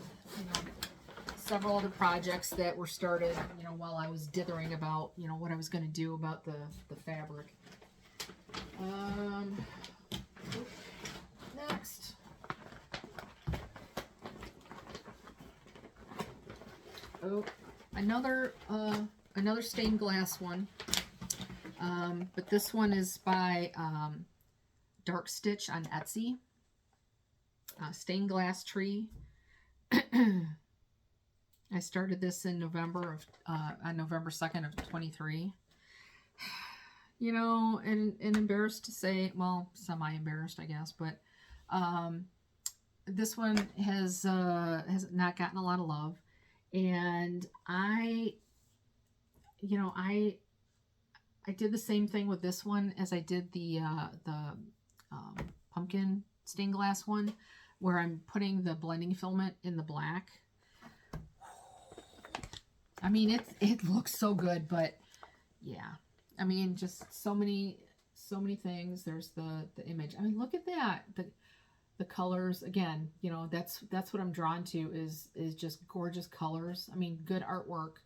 several other projects that were started, while I was dithering about, what I was going to do about the fabric. Next. Oh, another stained glass one. But this one is by Dark Stitch on Etsy. Stained glass tree. I started this in November on November 2nd of 23. you know, and embarrassed to say, well, semi-embarrassed, I guess, but this one has not gotten a lot of love, and you know, I did the same thing with this one as I did the pumpkin stained glass one, where I'm putting the blending filament in the black. I mean, it looks so good, but yeah, I mean, just so many things. There's the image. I mean, look at that. The colors again. You know, that's what I'm drawn to is just gorgeous colors. I mean, good artwork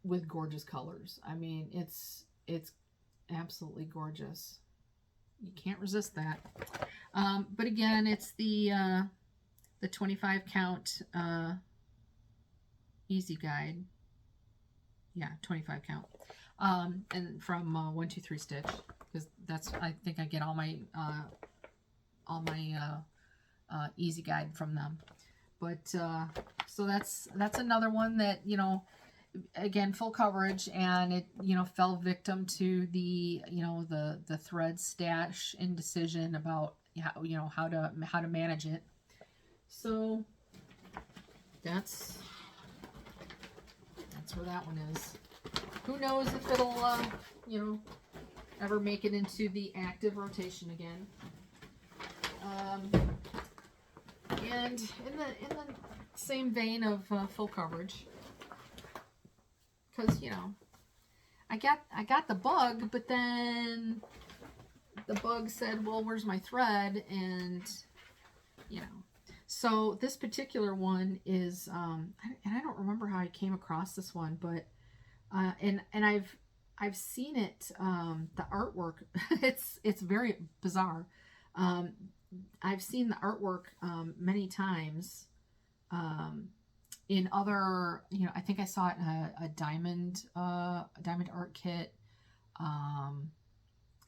with gorgeous colors. I mean, it's absolutely gorgeous. You can't resist that. But again, it's the 25 count easy guide. Yeah, 25 count. And from 123 Stitch, because that's, I think I get all my easy guide from them. But so that's another one that, you know, again, full coverage, and it, you know, fell victim to the, you know, the thread stash indecision about how, you know, how to manage it. So that's where that one is. Who knows if it'll you know, ever make it into the active rotation again. And in the same vein of full coverage, because, you know, I got the bug, but then the bug said, well, where's my thread? And, you know, so this particular one is, and I don't remember how I came across this one, but, and I've seen it, the artwork, it's very bizarre. I've seen the artwork, many times, in other, you know, I think I saw it in a diamond art kit,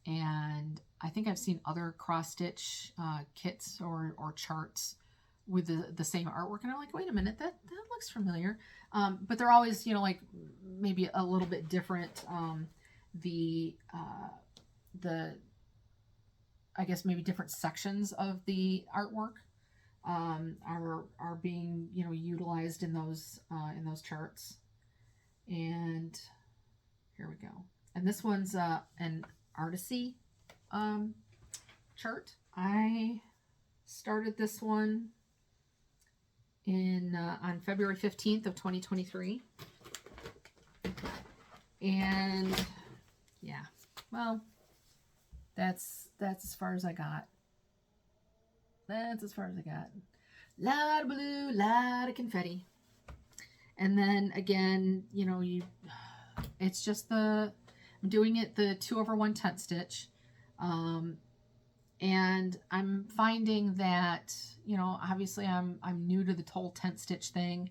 and I think I've seen other cross stitch kits or charts with the same artwork, and I'm like, wait a minute, that looks familiar. But they're always, you know, like maybe a little bit different. The I guess maybe different sections of the artwork are being, you know, utilized in those charts. And here we go. And this one's an Artisy chart. I started this one in on February 15th of 2023. And yeah, well, that's as far as I got. That's as far as I got. Lot of blue, lot of confetti. And then again, you know, it's just I'm doing it the 2/1 stitch. And I'm finding that, you know, obviously I'm new to the whole tent stitch thing.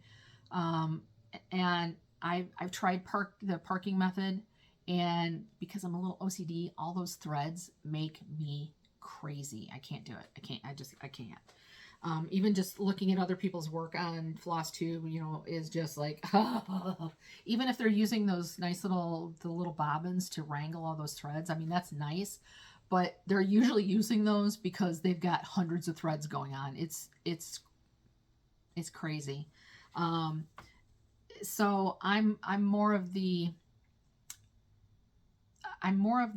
And I've tried the parking method, and because I'm a little OCD, all those threads make me crazy. I can't do it. I can't. Even just looking at other people's work on Flosstube, you know, is just like, even if they're using those nice the little bobbins to wrangle all those threads. I mean, that's nice, but they're usually using those because they've got hundreds of threads going on. It's crazy. So I'm more of the,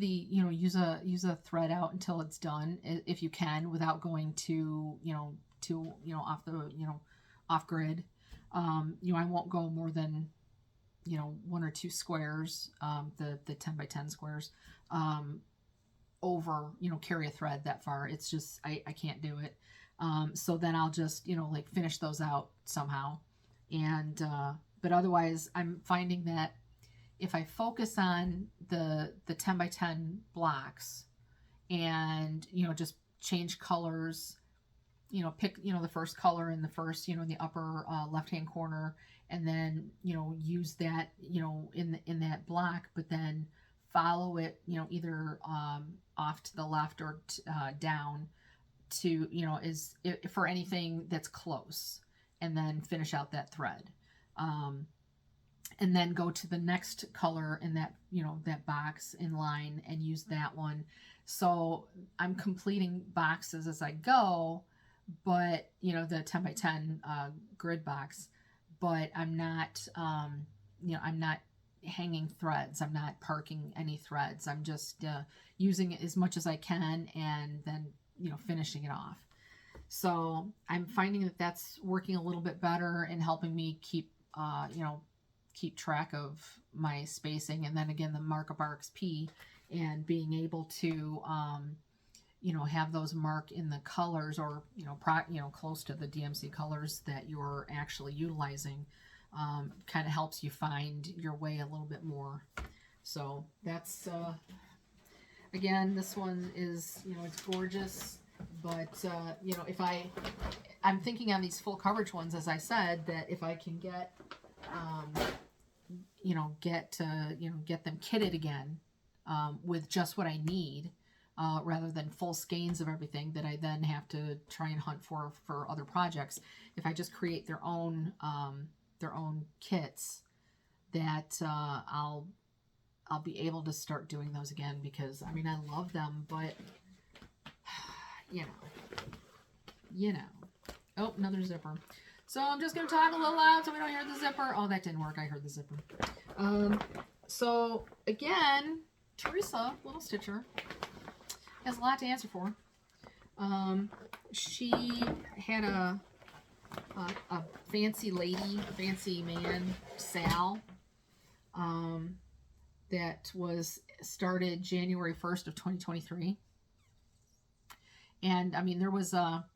you know, use a thread out until it's done, if you can, without going to, off the, off grid. You know, I won't go more than, 1 or 2 squares, the 10 by 10 squares, over, carry a thread that far. It's just, I can't do it. So then I'll just, like finish those out somehow. And, but otherwise I'm finding that if I focus on the 10 by 10 blocks and, just change colors, pick, the first color in the first, in the upper left-hand corner, and then, use that, in that block, but then follow it, either off to the left or down to, is for anything that's close, and then finish out that thread. and then go to the next color in that, you know, that box in line and use that one. So I'm completing boxes as I go, but, you know, the 10 by 10 grid box, but I'm not, you know, I'm not hanging threads. I'm not parking any threads. I'm just using it as much as I can and then, you know, finishing it off. So I'm finding that that's working a little bit better and helping me keep, you know, keep track of my spacing. And then again, the markup RXP and being able to, you know, have those marked in the colors, or, you know, close to the DMC colors that you're actually utilizing, kind of helps you find your way a little bit more. So that's, again, this one is, you know, it's gorgeous. But, you know, if I'm thinking on these full coverage ones, as I said, that if I can get, you know, get them kitted again, with just what I need, rather than full skeins of everything that I then have to try and hunt for other projects. If I just create their own kits, that, I'll be able to start doing those again, because, I mean, I love them, but you know. Oh, another zipper. So I'm just going to talk a little loud so we don't hear the zipper. Oh, that didn't work. I heard the zipper. So again, Teresa, little stitcher, has a lot to answer for. She had a fancy lady, fancy man, Sal, that was started January 1st of 2023. And I mean, there was a,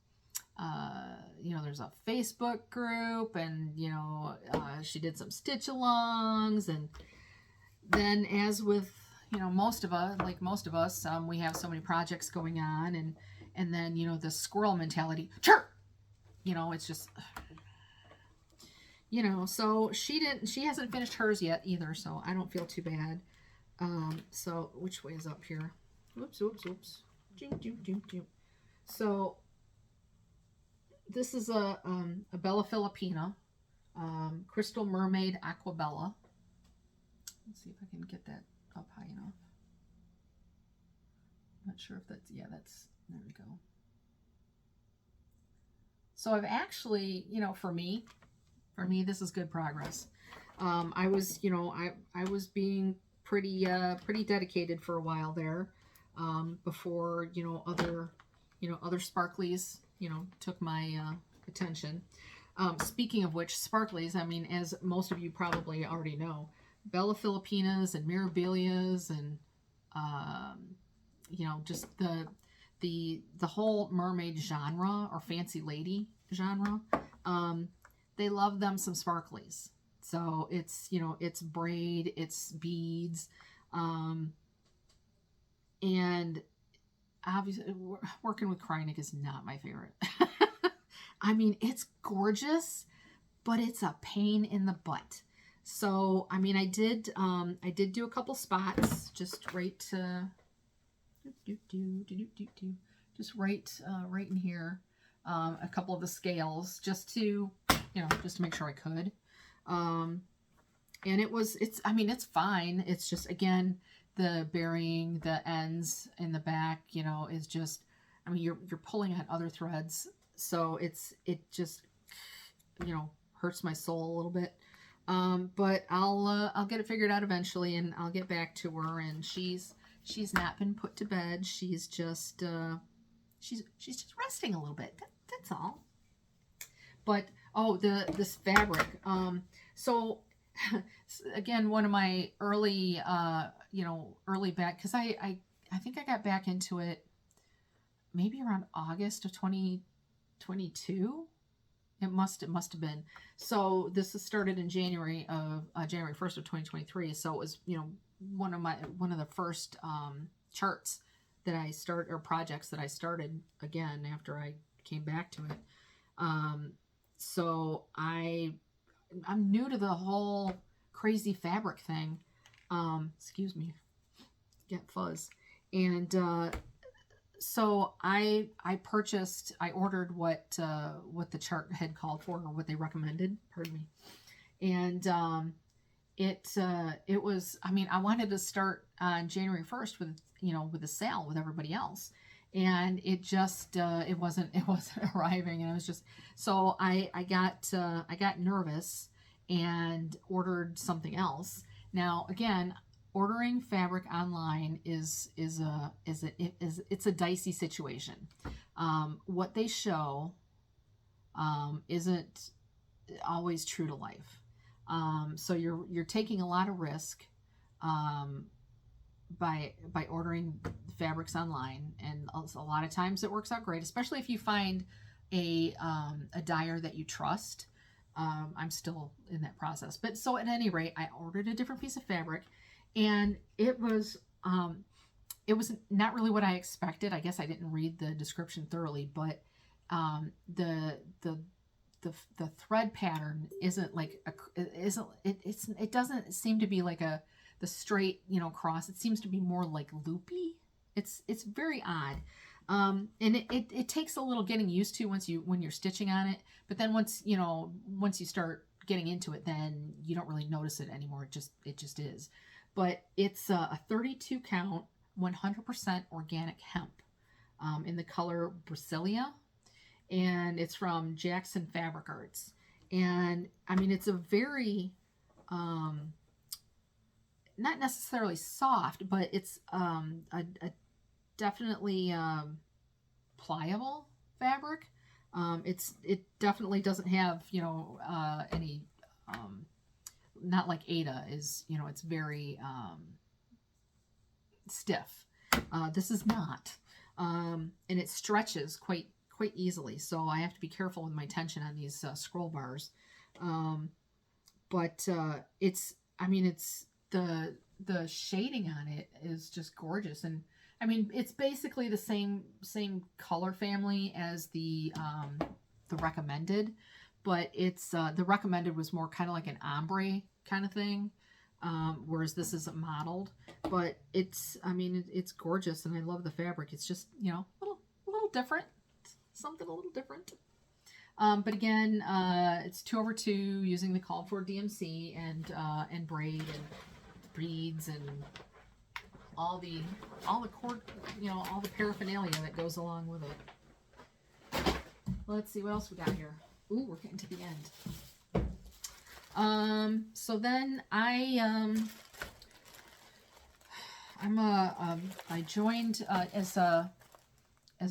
you know, there's a Facebook group, and, you know, she did some stitch alongs. And then, as with, you know, most of us, we have so many projects going on, and then, you know, the squirrel mentality, sure, you know, it's just, you know, so she hasn't finished hers yet either, so I don't feel too bad. So which way is up here? Oops. So this is a Bella Filipina, Crystal Mermaid Aquabella. Let's see if I can get that up high enough. Not sure if that's, yeah, that's, there we go. So I've actually, you know, for me, this is good progress. I was, you know, I was being pretty dedicated for a while there, before, you know, other sparklies, you know, took my attention. Speaking of which, sparklies, I mean, as most of you probably already know, Bella Filipinas and Mirabilias and, you know, just the whole mermaid genre, or fancy lady genre, they love them some sparklies. So it's, you know, it's braid, it's beads, and obviously working with Kreinik is not my favorite. I mean, it's gorgeous, but it's a pain in the butt. So, I mean, I did do a couple spots, just right just right in here, a couple of the scales, just to, you know, just to make sure I could. And I mean, it's fine. It's just, again, the burying the ends in the back, you know, is just, I mean, you're pulling at other threads, so it just, you know, hurts my soul a little bit. But I'll get it figured out eventually, and I'll get back to her. And she's not been put to bed. She's just she's just resting a little bit. That's all. But this fabric. So again, one of my early early back, because I think I got back into it maybe around August of 2022. It must have been. So this is started in January 1st of 2023. So it was, you know, one of the first charts that I started, or projects that I started again after I came back to it. So I'm new to the whole crazy fabric thing. Excuse me, get fuzz. And so I ordered what the chart had called for, or what they recommended, pardon me. And it was, I mean, I wanted to start on January 1st with, with a sale with everybody else. And it just, it wasn't arriving. And it was just, so I got nervous and ordered something else. Now, again, ordering fabric online it's a dicey situation. What they show, isn't always true to life. So you're taking a lot of risk, by ordering fabrics online, and a lot of times it works out great, especially if you find a dyer that you trust. I'm still in that process, but so at any rate, I ordered a different piece of fabric, and it was not really what I expected. I guess I didn't read the description thoroughly, but the thread pattern isn't like it doesn't seem to be like the straight cross. It seems to be more like loopy. It's very odd, and it takes a little getting used to when you're stitching on it. But then once you start getting into it, then you don't really notice it anymore. It just is. But it's a 32 count, 100% organic hemp, in the color Brasilia, and it's from Jackson Fabric Arts. And I mean, it's a very not necessarily soft, but it's a definitely pliable fabric. It definitely doesn't have any not like Ada is, it's very stiff. This is not, and it stretches quite easily, so I have to be careful with my tension on these scroll bars. But it's, I mean, it's the shading on it is just gorgeous. And I mean, it's basically the same color family as the recommended, but it's the recommended was more kind of like an ombre kind of thing, whereas this is modeled. But it's, I mean, it's gorgeous, and I love the fabric. It's just a little different, something a little different. But again, it's 2/2 using the called for DMC and braid and beads and all the cord, all the paraphernalia that goes along with it. Let's see what else we got here. Ooh, we're getting to the end. So then I joined as a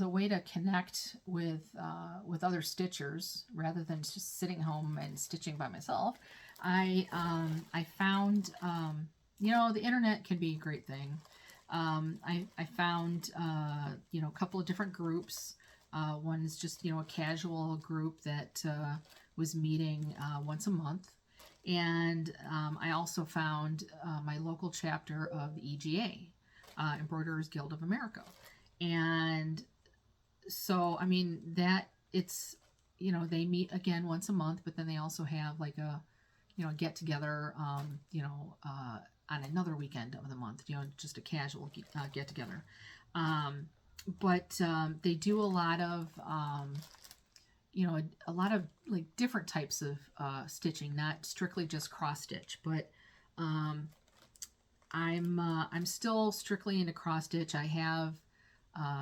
way to connect with other stitchers rather than just sitting home and stitching by myself. I found the internet can be a great thing. I found a couple of different groups. One is just a casual group that was meeting once a month, and I also found my local chapter of the EGA, Embroiderers Guild of America. And so, I mean, that it's, they meet again once a month, but then they also have like a, get together, on another weekend of the month, just a casual get together. But they do a lot of, a lot of like different types of stitching, not strictly just cross stitch, but I'm still strictly into cross stitch. I have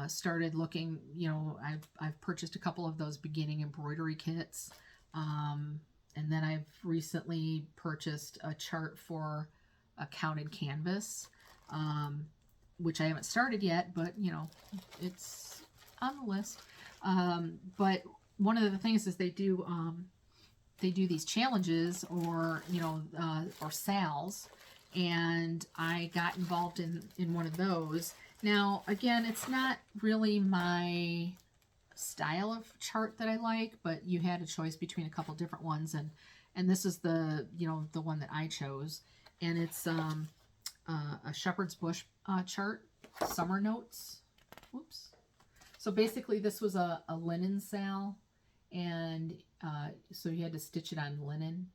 started looking, I've purchased a couple of those beginning embroidery kits, and then I've recently purchased a chart for a counted canvas, which I haven't started yet, but it's on the list. But one of the things is they do these challenges or sales, and I got involved in one of those. Now, again, it's not really my style of chart that I like, but you had a choice between a couple different ones, and this is the the one that I chose, and it's a shepherd's bush chart, summer notes. Whoops. So basically, this was a linen sale, and so you had to stitch it on linen,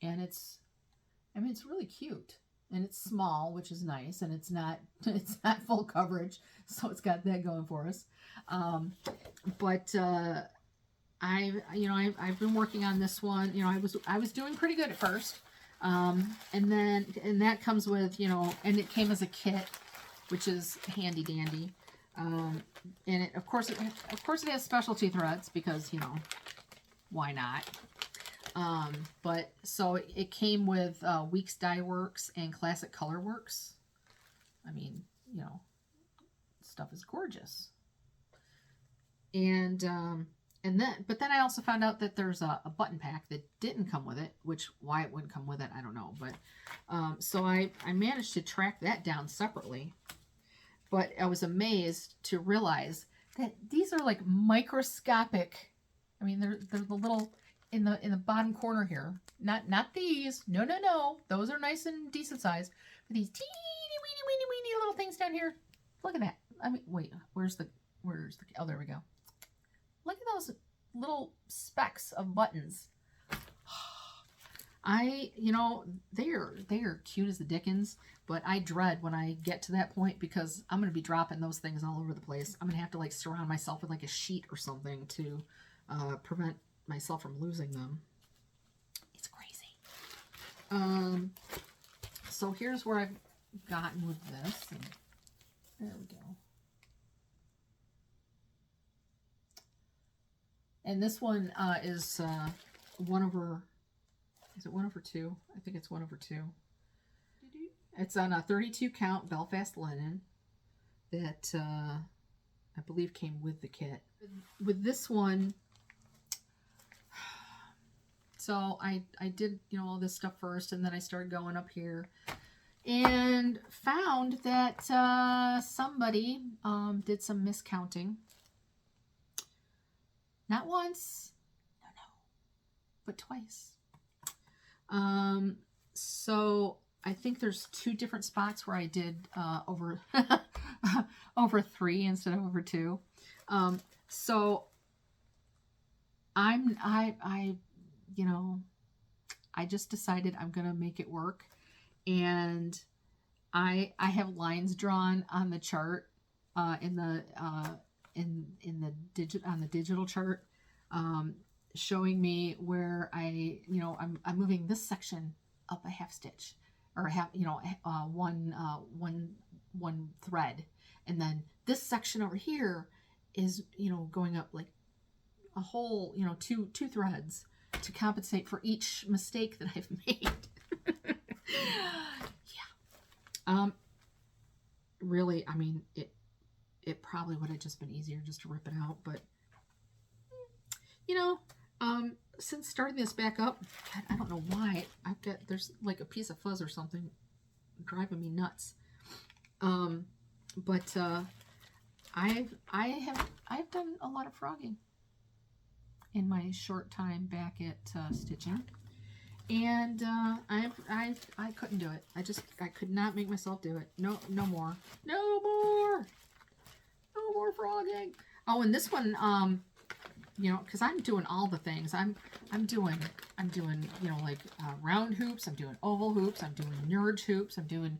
and it's really cute. And it's small, which is nice, and it's not full coverage, so it's got that going for us. But I've been working on this one. I was doing pretty good at first, And that comes with, you know, and it came as a kit, which is handy dandy. And it, of course it has specialty threads because, you know, why not? But so it came with Weeks Dye Works and Classic Color Works. I mean, you know, stuff is gorgeous. And then I also found out that there's a button pack that didn't come with it, which why it wouldn't come with it, I don't know. But so I managed to track that down separately. But I was amazed to realize that these are like microscopic. I mean, they're the little in the bottom corner here. Not these. No. Those are nice and decent size. But these teeny weeny little things down here. Look at that. I mean, wait, where's the oh, there we go. Look at those little specks of buttons. You know, they are cute as the dickens, but I dread when I get to that point because I'm going to be dropping those things all over the place. I'm going to have to like surround myself with like a sheet or something to prevent myself from losing them. It's crazy. So here's where I've gotten with this. And there we go. And this one is 1/2. Is it 1/2? I think it's 1/2. It's on a 32 count Belfast linen that I believe came with the kit. With this one, so I did, you know, all this stuff first, and then I started going up here and found that somebody did some miscounting. Not once, no, but twice. So I think there's 2 different spots where I did over over 3 instead of over 2. So I you know, I just decided I'm gonna make it work, and I have lines drawn on the chart in the digital chart, showing me where I'm moving this section up a half stitch, or one thread, and then this section over here is, you know, going up like a whole, you know, two threads to compensate for each mistake that I've made. Yeah. Really, I mean, it probably would have just been easier just to rip it out, but you know, since starting this back up, God, I don't know why there's like a piece of fuzz or something driving me nuts. But I've done a lot of frogging in my short time back at stitching, and I couldn't do it. I could not make myself do it. No more frogging. Oh, and this one, you know, because I'm doing all the things. I'm doing, you know, like round hoops. I'm doing oval hoops. I'm doing nudge hoops. I'm doing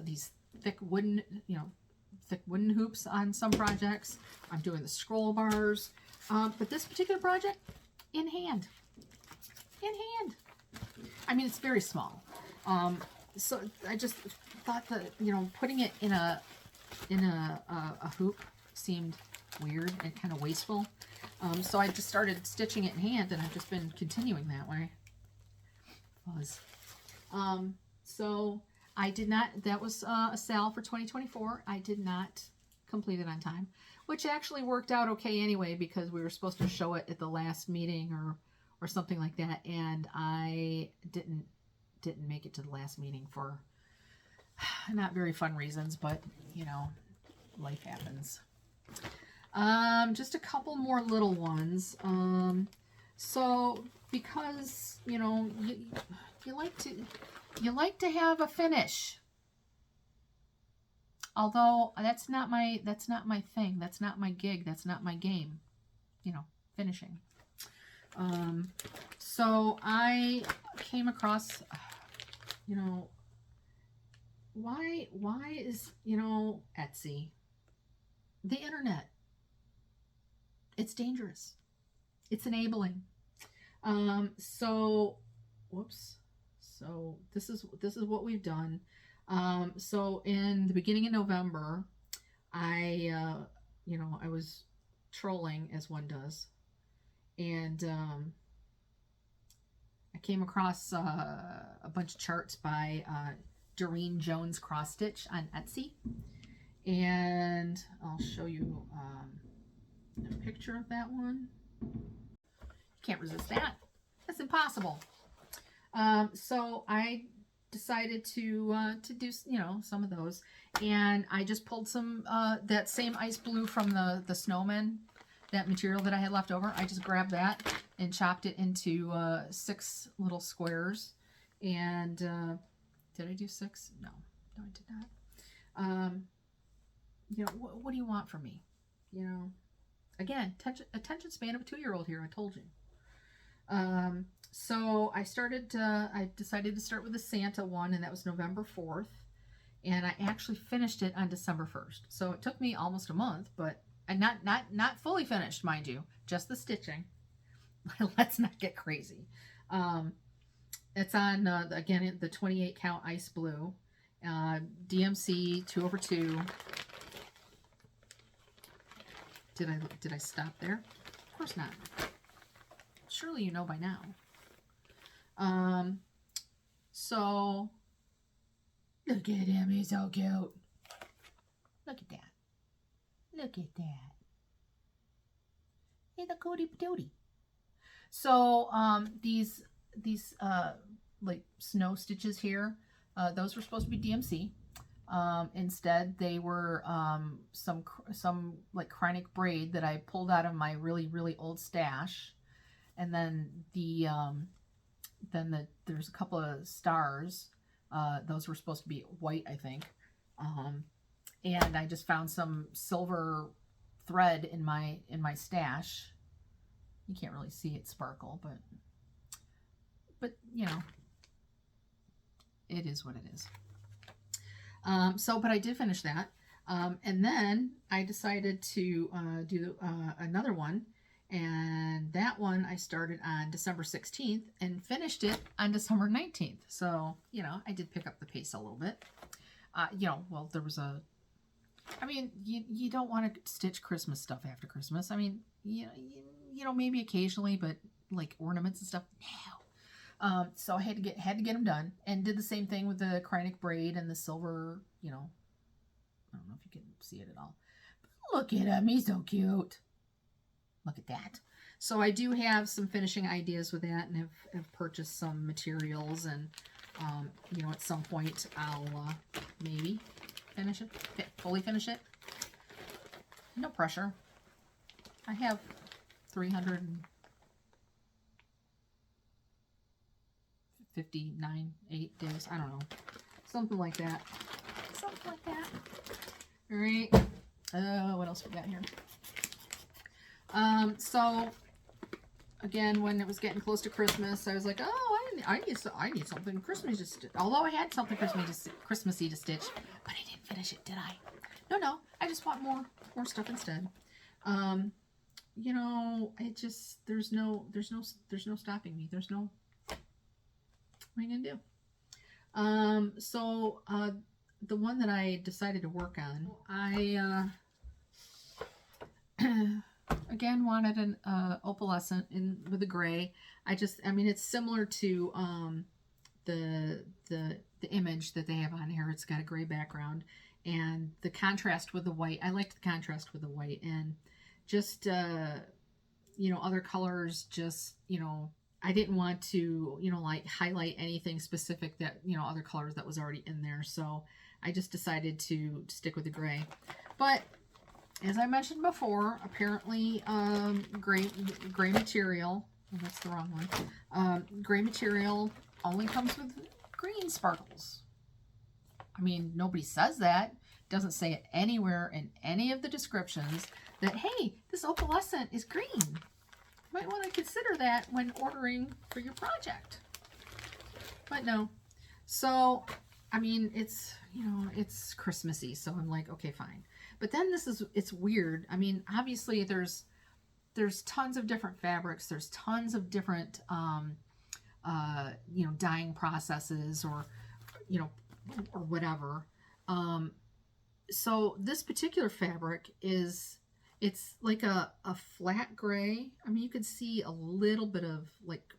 these thick wooden hoops on some projects. I'm doing the scroll bars. But this particular project, in hand. I mean, it's very small. So I just thought that, you know, putting it in a hoop seemed weird and kind of wasteful. So I just started stitching it in hand, and I've just been continuing that way. So I did not, that was a sale for 2024. I did not complete it on time, which actually worked out okay anyway, because we were supposed to show it at the last meeting or something like that, and I didn't make it to the last meeting for not very fun reasons, but you know, life happens. Just a couple more little ones. So because, you know, you like to have a finish. Although that's not my thing. That's not my gig. That's not my game. You know, finishing. So I came across, you know, why is, you know, Etsy, the internet, it's dangerous. It's enabling. So, whoops, So this is what we've done. So in the beginning of November, I was trolling as one does, and I came across a bunch of charts by Doreen Jones Cross Stitch on Etsy, and I'll show you a picture of that one. Can't resist that. That's impossible. So I decided to do some of those, and I just pulled some that same ice blue from the snowman, that material that I had left over. I just grabbed that and chopped it into 6 little squares. And did I do 6? No, I did not. What do you want from me? Again, attention span of a 2-year-old here. I told you. So I decided to start with the Santa one, and that was November 4th. And I actually finished it on December 1st. So it took me almost a month, but not fully finished, mind you, just the stitching. Let's not get crazy. It's on, again, the 28 count ice blue, DMC 2/2. Did I stop there? Of course not. Surely you know by now. So look at him, he's so cute. Look at that. Look at that. He's a cootie patootie. So these like snow stitches here, those were supposed to be DMC. Instead, they were some like Kreinik braid that I pulled out of my really old stash, and then there's a couple of stars. Those were supposed to be white, I think. And I just found some silver thread in my stash. You can't really see it sparkle, but it is what it is. But I did finish that. And then I decided to do another one. And that one I started on December 16th and finished it on December 19th. So, I did pick up the pace a little bit. Well, there was you don't want to stitch Christmas stuff after Christmas. I mean, maybe occasionally, but like ornaments and stuff, no. So I had to get them done, and did the same thing with the Kreinik braid and the silver, I don't know if you can see it at all. But look at him, he's so cute. Look at that. So I do have some finishing ideas with that, and have purchased some materials, and at some point I'll maybe finish it, fully finish it. No pressure. I have 359 8 days. I don't know. Something like that. Something like that. All right. What else we got here? So again, when it was getting close to Christmas, I was like, oh, I need something Christmassy to stitch. Although I had something Christmassy to stitch, but I didn't finish it, did I? No. I just want more stuff instead. There's no stopping me. What am I gonna do? The one that I decided to work on, I again wanted an opalescent with a gray. It's similar to the image that they have on here. It's got a gray background, and the contrast with the white. I liked the contrast with the white, and just other colors. I didn't want to like highlight anything specific that other colors that was already in there. So I just decided to stick with the gray. But as I mentioned before, apparently gray material. Oh, that's the wrong one. Gray material only comes with green sparkles. I mean, nobody says that. Doesn't say it anywhere in any of the descriptions that, hey, this opalescent is green. You might want to consider that when ordering for your project. But no. So, it's Christmassy, so I'm like, okay, fine. But then it's weird. Obviously there's tons of different fabrics. There's tons of different you know, dyeing processes or, you know, or whatever. So this particular fabric is, it's like a flat gray. I mean, you can see a little bit of like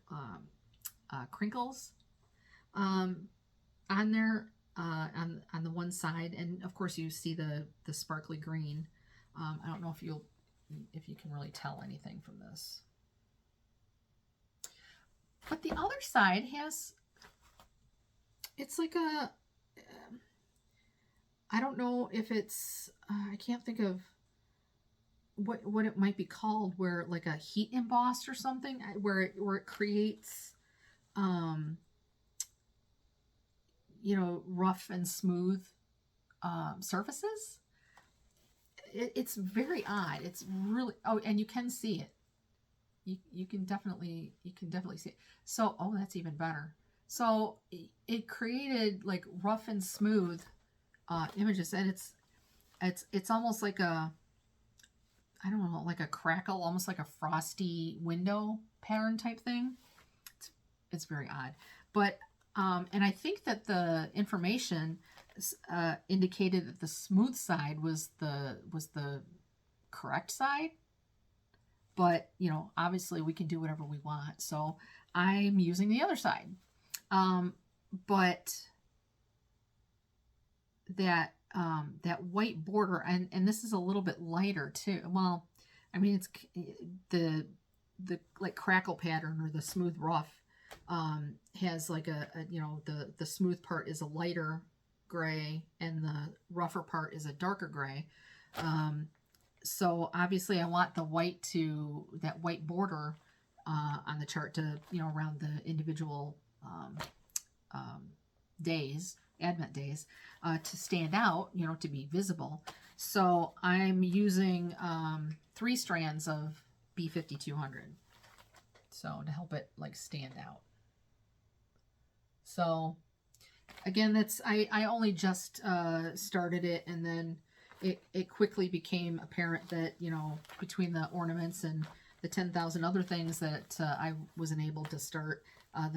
crinkles on there on the one side, and of course you see the sparkly green. I don't know if you can really tell anything from this, but the other side has, it's like a I don't know if it's I can't think of what it might be called, where like a heat embossed or something, where it creates you know, rough and smooth surfaces. It's very odd. It's really, oh, and you can see it. You can definitely see it. So, oh, that's even better. So it created like rough and smooth images, and it's almost like a, I don't know, like a crackle, almost like a frosty window pattern type thing. It's very odd, but and I think that the information indicated that the smooth side was the correct side, but you know, obviously we can do whatever we want, so I'm using the other side. But that that white border, and this is a little bit lighter too. Well, I mean, it's the like crackle pattern or the smooth rough has like a you know, the smooth part is a lighter gray and the rougher part is a darker gray. So obviously I want the white to, that white border on the chart to, you know, around the individual days, Advent days, to stand out, you know, to be visible. So I'm using 3 strands of B5200, so to help it like stand out. So again, that's, I only just started it, and then it quickly became apparent that, you know, between the ornaments and the 10,000 other things that I wasn't able to start,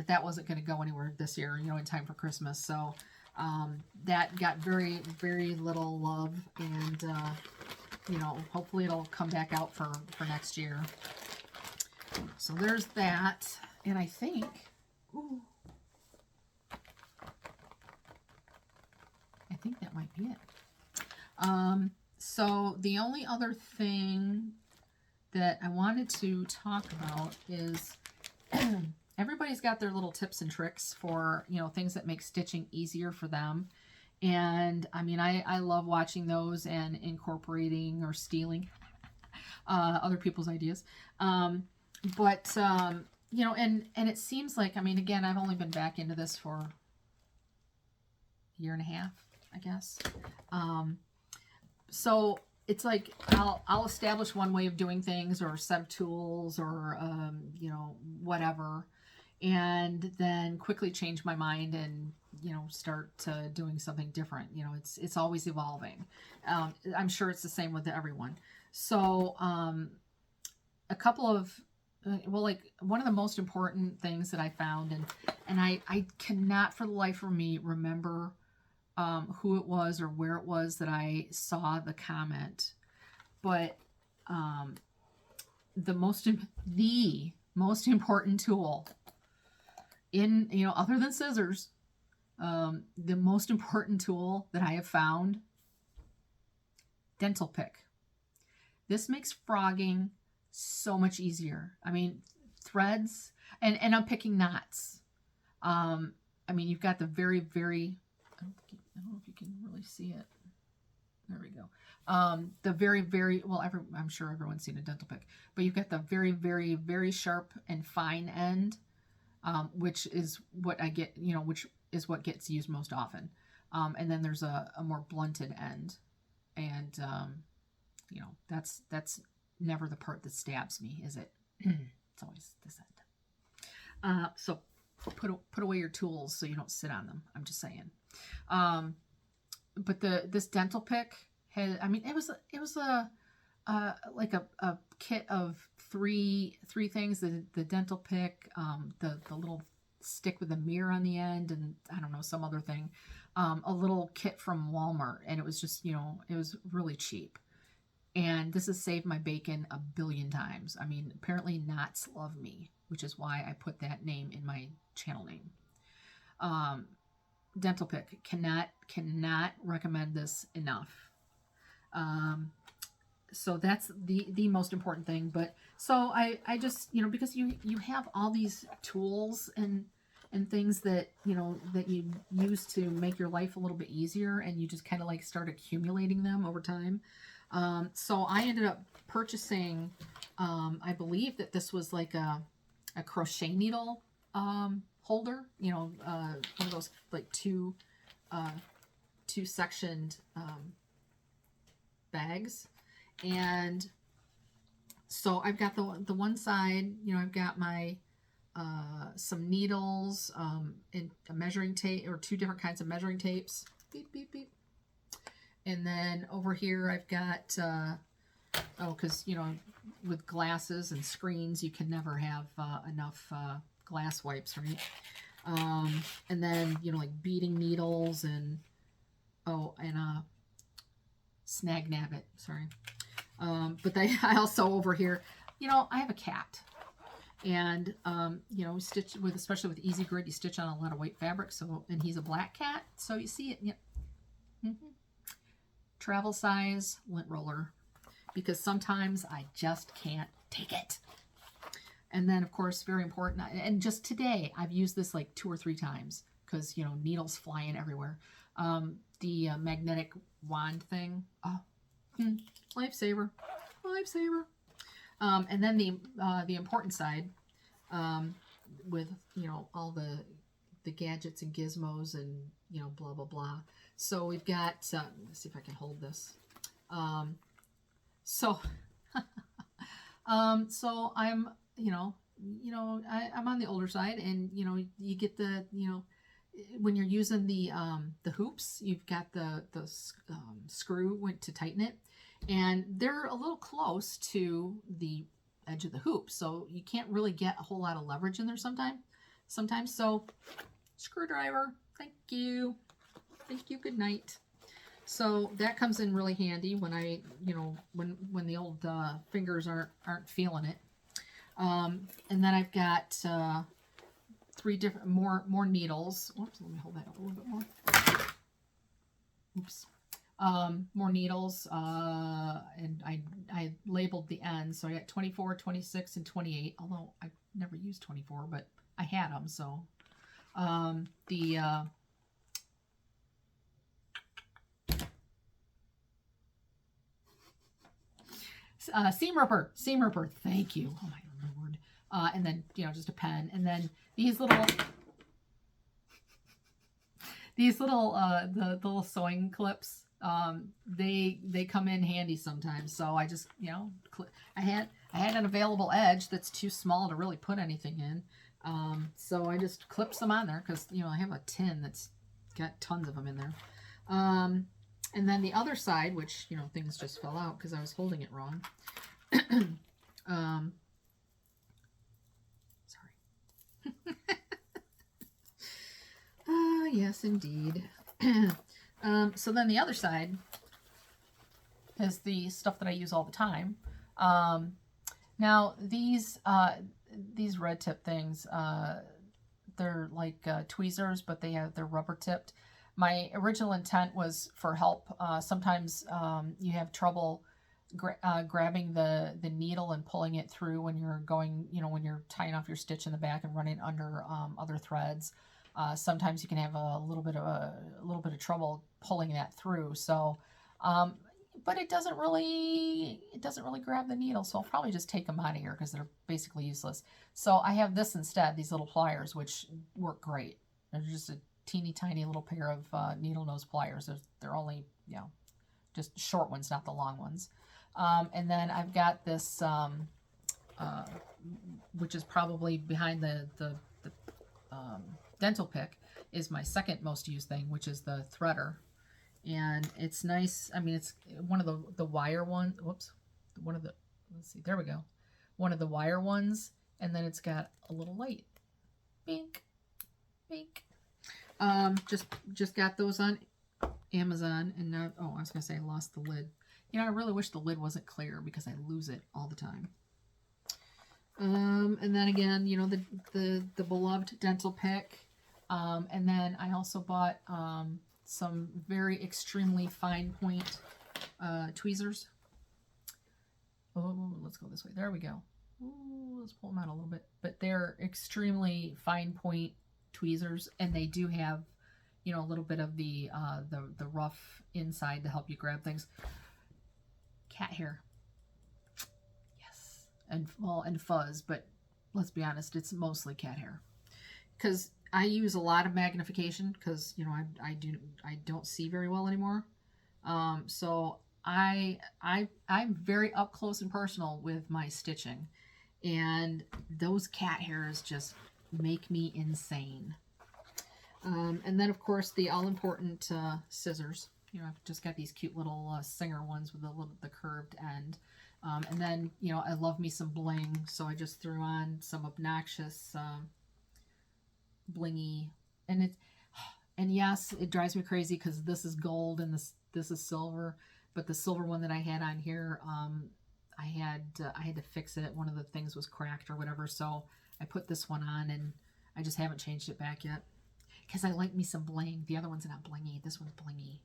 that wasn't going to go anywhere this year, you know, in time for Christmas. So that got very, very little love, and you know, hopefully it'll come back out for next year. So there's that, and I think, ooh, I think that might be it. So the only other thing that I wanted to talk about is everybody's got their little tips and tricks for, you know, things that make stitching easier for them. And I mean, I love watching those and incorporating or stealing other people's ideas. But you know, and it seems like, I mean, again, I've only been back into this for a year and a half, I guess. So it's like I'll establish one way of doing things or a set of tools or you know, whatever, and then quickly change my mind and, you know, start doing something different. You know, it's always evolving. I'm sure it's the same with everyone. So a couple of well, like one of the most important things that I found, and I cannot for the life of me remember who it was or where it was that I saw the comment, but the most important tool in, you know, other than scissors, the most important tool that I have found, dental pick. This makes frogging so much easier. I mean, threads, and I'm picking knots. I mean, you've got the very, very, I don't know if you can really see it. There we go. The very, very, well, I'm sure everyone's seen a dental pick, but you've got the very, very, very sharp and fine end, which is what I get, you know, which is what gets used most often. And then there's a more blunted end, and you know, that's never the part that stabs me, is it? It's always this end. So put away your tools so you don't sit on them. I'm just saying. But this dental pick had, I mean, it was a like a kit of three things: the dental pick, the little stick with a mirror on the end, and I don't know, some other thing. A little kit from Walmart, and it was just, it was really cheap. And this has saved my bacon a billion times. I mean, apparently knots love me, which is why I put that name in my channel name. Dental pick, cannot recommend this enough. So that's the most important thing. But so I just, because you have all these tools and things that, that you use to make your life a little bit easier, and you just kind of like start accumulating them over time. So I ended up purchasing, I believe that this was like a crochet needle, holder, one of those like two sectioned, bags. And so I've got the one side, I've got my, some needles, and a measuring tape, or two different kinds of measuring tapes. Beep, beep, beep. And then over here I've got, because, with glasses and screens, you can never have enough glass wipes, right? And then, like beading needles and, snag nabbit, sorry. But I also over here, I have a cat. And, stitch with, especially with Easy Grid, you stitch on a lot of white fabric. So, and he's a black cat. So you see it, travel size lint roller, because sometimes I just can't take it. And then, of course, very important, and just today I've used this like 2 or 3 times because, needles flying everywhere. The magnetic wand thing, lifesaver. And then the important side, with, all the gadgets and gizmos and, blah, blah, blah. So we've got, let's see if I can hold this. So I'm, I'm on the older side, and, you get the, when you're using the hoops, you've got the screw went to tighten it, and they're a little close to the edge of the hoop. So you can't really get a whole lot of leverage in there sometimes. So screwdriver, thank you. Good night. So that comes in really handy when I, when the old fingers aren't feeling it. And then I've got 3 different more needles. Whoops, let me hold that up a little bit more. Oops. More needles, and I labeled the ends. So I got 24, 26, and 28. Although I never used 24, but I had them. So seam ripper, thank you. Oh my lord. And then, just a pen, and then these little the little sewing clips, they come in handy sometimes. So I just, I had an available edge that's too small to really put anything in. So I just clip some on there because, I have a tin that's got tons of them in there. And then the other side, which, things just fell out because I was holding it wrong. Sorry. Yes, indeed. So then the other side is the stuff that I use all the time. Now these red tip things, they're like tweezers, but they're rubber tipped. My original intent was for help. Sometimes you have trouble grabbing the needle and pulling it through when you're going, when you're tying off your stitch in the back and running under other threads. Sometimes you can have a little bit of trouble pulling that through. So, but it doesn't really grab the needle. So I'll probably just take them out of here because they're basically useless. So I have this instead, these little pliers, which work great. They're just a teeny tiny little pair of needle nose pliers. They're only, just short ones, not the long ones. And then I've got this, which is probably behind the dental pick, is my second most used thing, which is the threader. And it's nice. I mean, it's one of the wire one. Whoops. Let's see. There we go. One of the wire ones. And then it's got a little light. Bink. Wink. Just got those on Amazon, and now, oh, I was gonna say I lost the lid. You know, I really wish the lid wasn't clear because I lose it all the time. And then again, you know, the beloved dental pick. And then I also bought some very extremely fine point tweezers. Oh, let's go this way. There we go. Ooh, let's pull them out a little bit. But they're extremely fine point tweezers, and they do have, you know, a little bit of the rough inside to help you grab things. Cat hair. Yes. And, well, and fuzz, but let's be honest, it's mostly cat hair. Because I use a lot of magnification because, you know, I don't see very well anymore. So I'm very up close and personal with my stitching, and those cat hairs just make me insane. And then, of course, the all-important scissors. You know, I've just got these cute little Singer ones with the curved end. And then, you know, I love me some bling, so I just threw on some obnoxious blingy, and yes, it drives me crazy because this is gold and this is silver, but the silver one that I had on here, I had to fix it. One of the things was cracked or whatever, so I put this one on, and I just haven't changed it back yet because I like me some bling. The other one's not blingy. This one's blingy.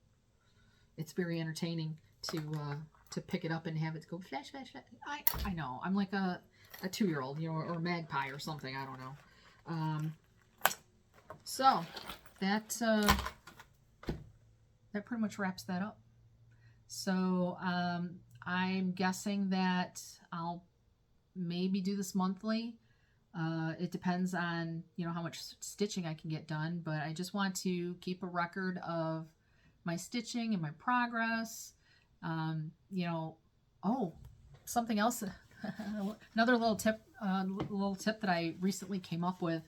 It's very entertaining to pick it up and have it go flash, flash, flash. I know, I'm like a 2-year-old, you know, or a magpie or something. I don't know. So that pretty much wraps that up. So I'm guessing that I'll maybe do this monthly. It depends on, you know, how much stitching I can get done, but I just want to keep a record of my stitching and my progress. You know, oh, something else, another little tip that I recently came up with.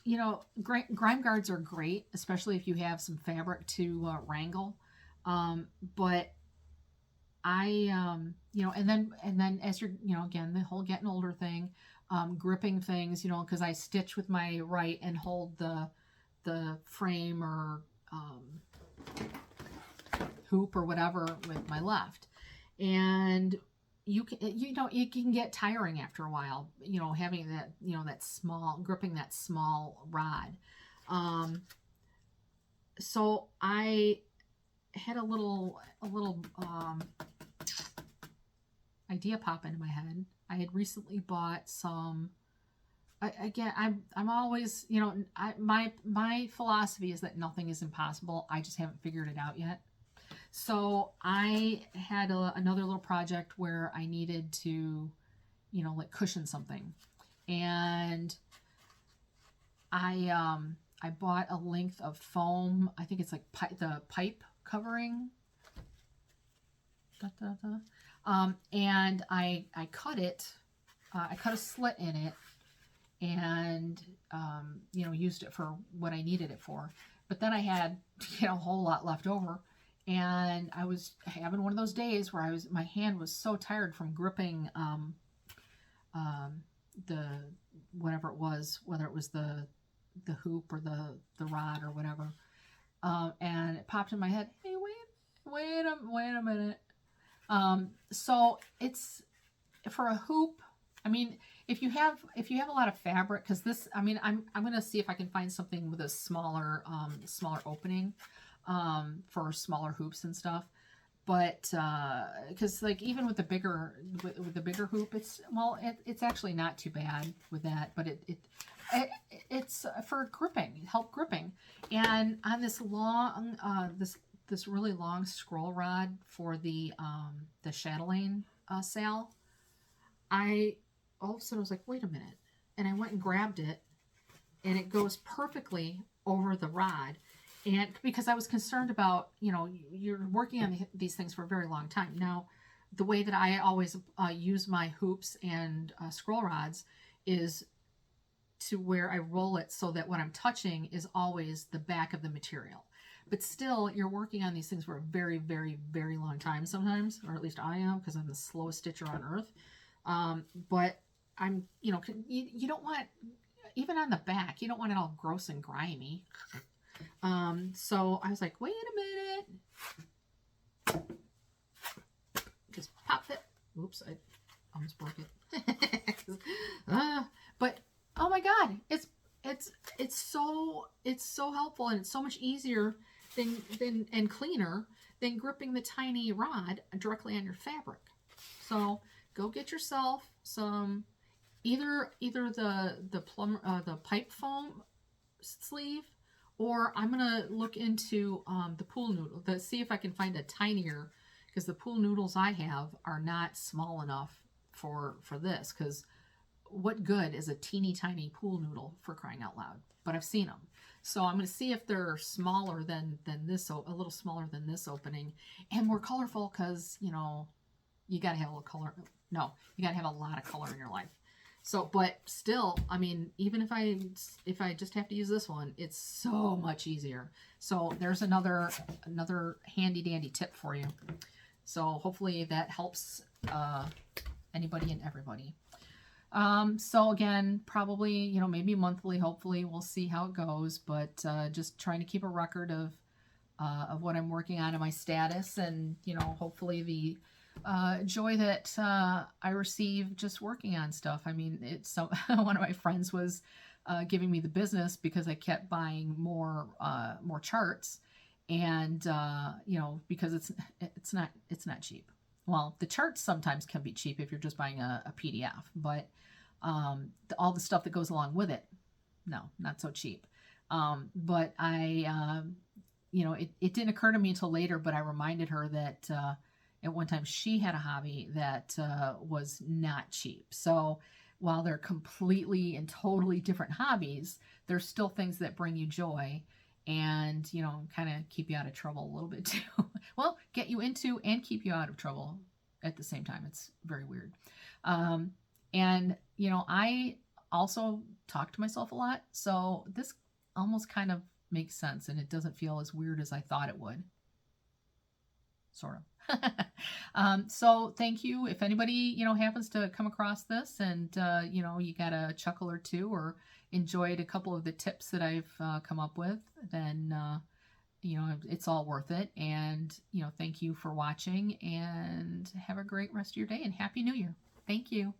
You know, grime guards are great, especially if you have some fabric to wrangle. But I, you know, and then as you're, you know, again, the whole getting older thing, gripping things, you know, because I stitch with my right and hold the frame or hoop or whatever with my left, and you know, it can get tiring after a while, you know, having that, you know, that small, gripping that small rod. So I had a little idea pop into my head. I had recently bought some, again, I'm always, you know, my philosophy is that nothing is impossible. I just haven't figured it out yet. So I had another little project where I needed to, you know, like cushion something, and I bought a length of foam. I think it's like the pipe covering. And I cut it. I cut a slit in it, and you know, used it for what I needed it for. But then I had, you know, a whole lot left over. And I was having one of those days where my hand was so tired from gripping the whatever it was, whether it was the hoop or the rod or whatever. And it popped in my head, hey, wait a minute. So it's for a hoop. I mean, if you have a lot of fabric, because this, I mean, I'm gonna see if I can find something with a smaller opening. For smaller hoops and stuff, but because like even with the bigger hoop, it's actually not too bad with that, but it's for gripping, help gripping. And on this long this really long scroll rod for the chatelaine sale, I all of a sudden was like, wait a minute, and I went and grabbed it, and it goes perfectly over the rod. And because I was concerned about, you know, you're working on these things for a very long time. Now, the way that I always use my hoops and scroll rods is to where I roll it so that what I'm touching is always the back of the material. But still, you're working on these things for a very, very, very long time sometimes, or at least I am, because I'm the slowest stitcher on earth. But I'm, you know, you don't want, even on the back, you don't want it all gross and grimy. So I was like, wait a minute. Just pop it. Oops, I almost broke it. But oh my God, it's so helpful, and it's so much easier than and cleaner than gripping the tiny rod directly on your fabric. So go get yourself some either the pipe foam sleeve, or I'm gonna look into the pool noodle to see if I can find a tinier, because the pool noodles I have are not small enough for this, because what good is a teeny tiny pool noodle, for crying out loud? But I've seen them. So I'm going to see if they're smaller than this, a little smaller than this opening, and more colorful, because, you know, you got to have a little color. No, you got to have a lot of color in your life. So, but still, I mean, even if I just have to use this one, it's so much easier. So there's another handy dandy tip for you. So hopefully that helps anybody and everybody. So again, probably, you know, maybe monthly, hopefully we'll see how it goes, but just trying to keep a record of what I'm working on and my status, and, you know, hopefully the joy that I receive just working on stuff. I mean, it's so one of my friends was giving me the business because I kept buying more charts, and you know, because it's not cheap. Well, the charts sometimes can be cheap if you're just buying a PDF, but all the stuff that goes along with it, no, not so cheap. But I, you know, it didn't occur to me until later, but I reminded her that at one time she had a hobby that was not cheap. So while they're completely and totally different hobbies, there's still things that bring you joy and, you know, kind of keep you out of trouble a little bit too. Well, get you into and keep you out of trouble at the same time. It's very weird. And, you know, I also talk to myself a lot, so this almost kind of makes sense, and it doesn't feel as weird as I thought it would. Sort of. So thank you. If anybody, you know, happens to come across this and, you know, you got a chuckle or two or enjoyed a couple of the tips that I've come up with, then, you know, it's all worth it. And, you know, thank you for watching, and have a great rest of your day, and Happy New Year. Thank you.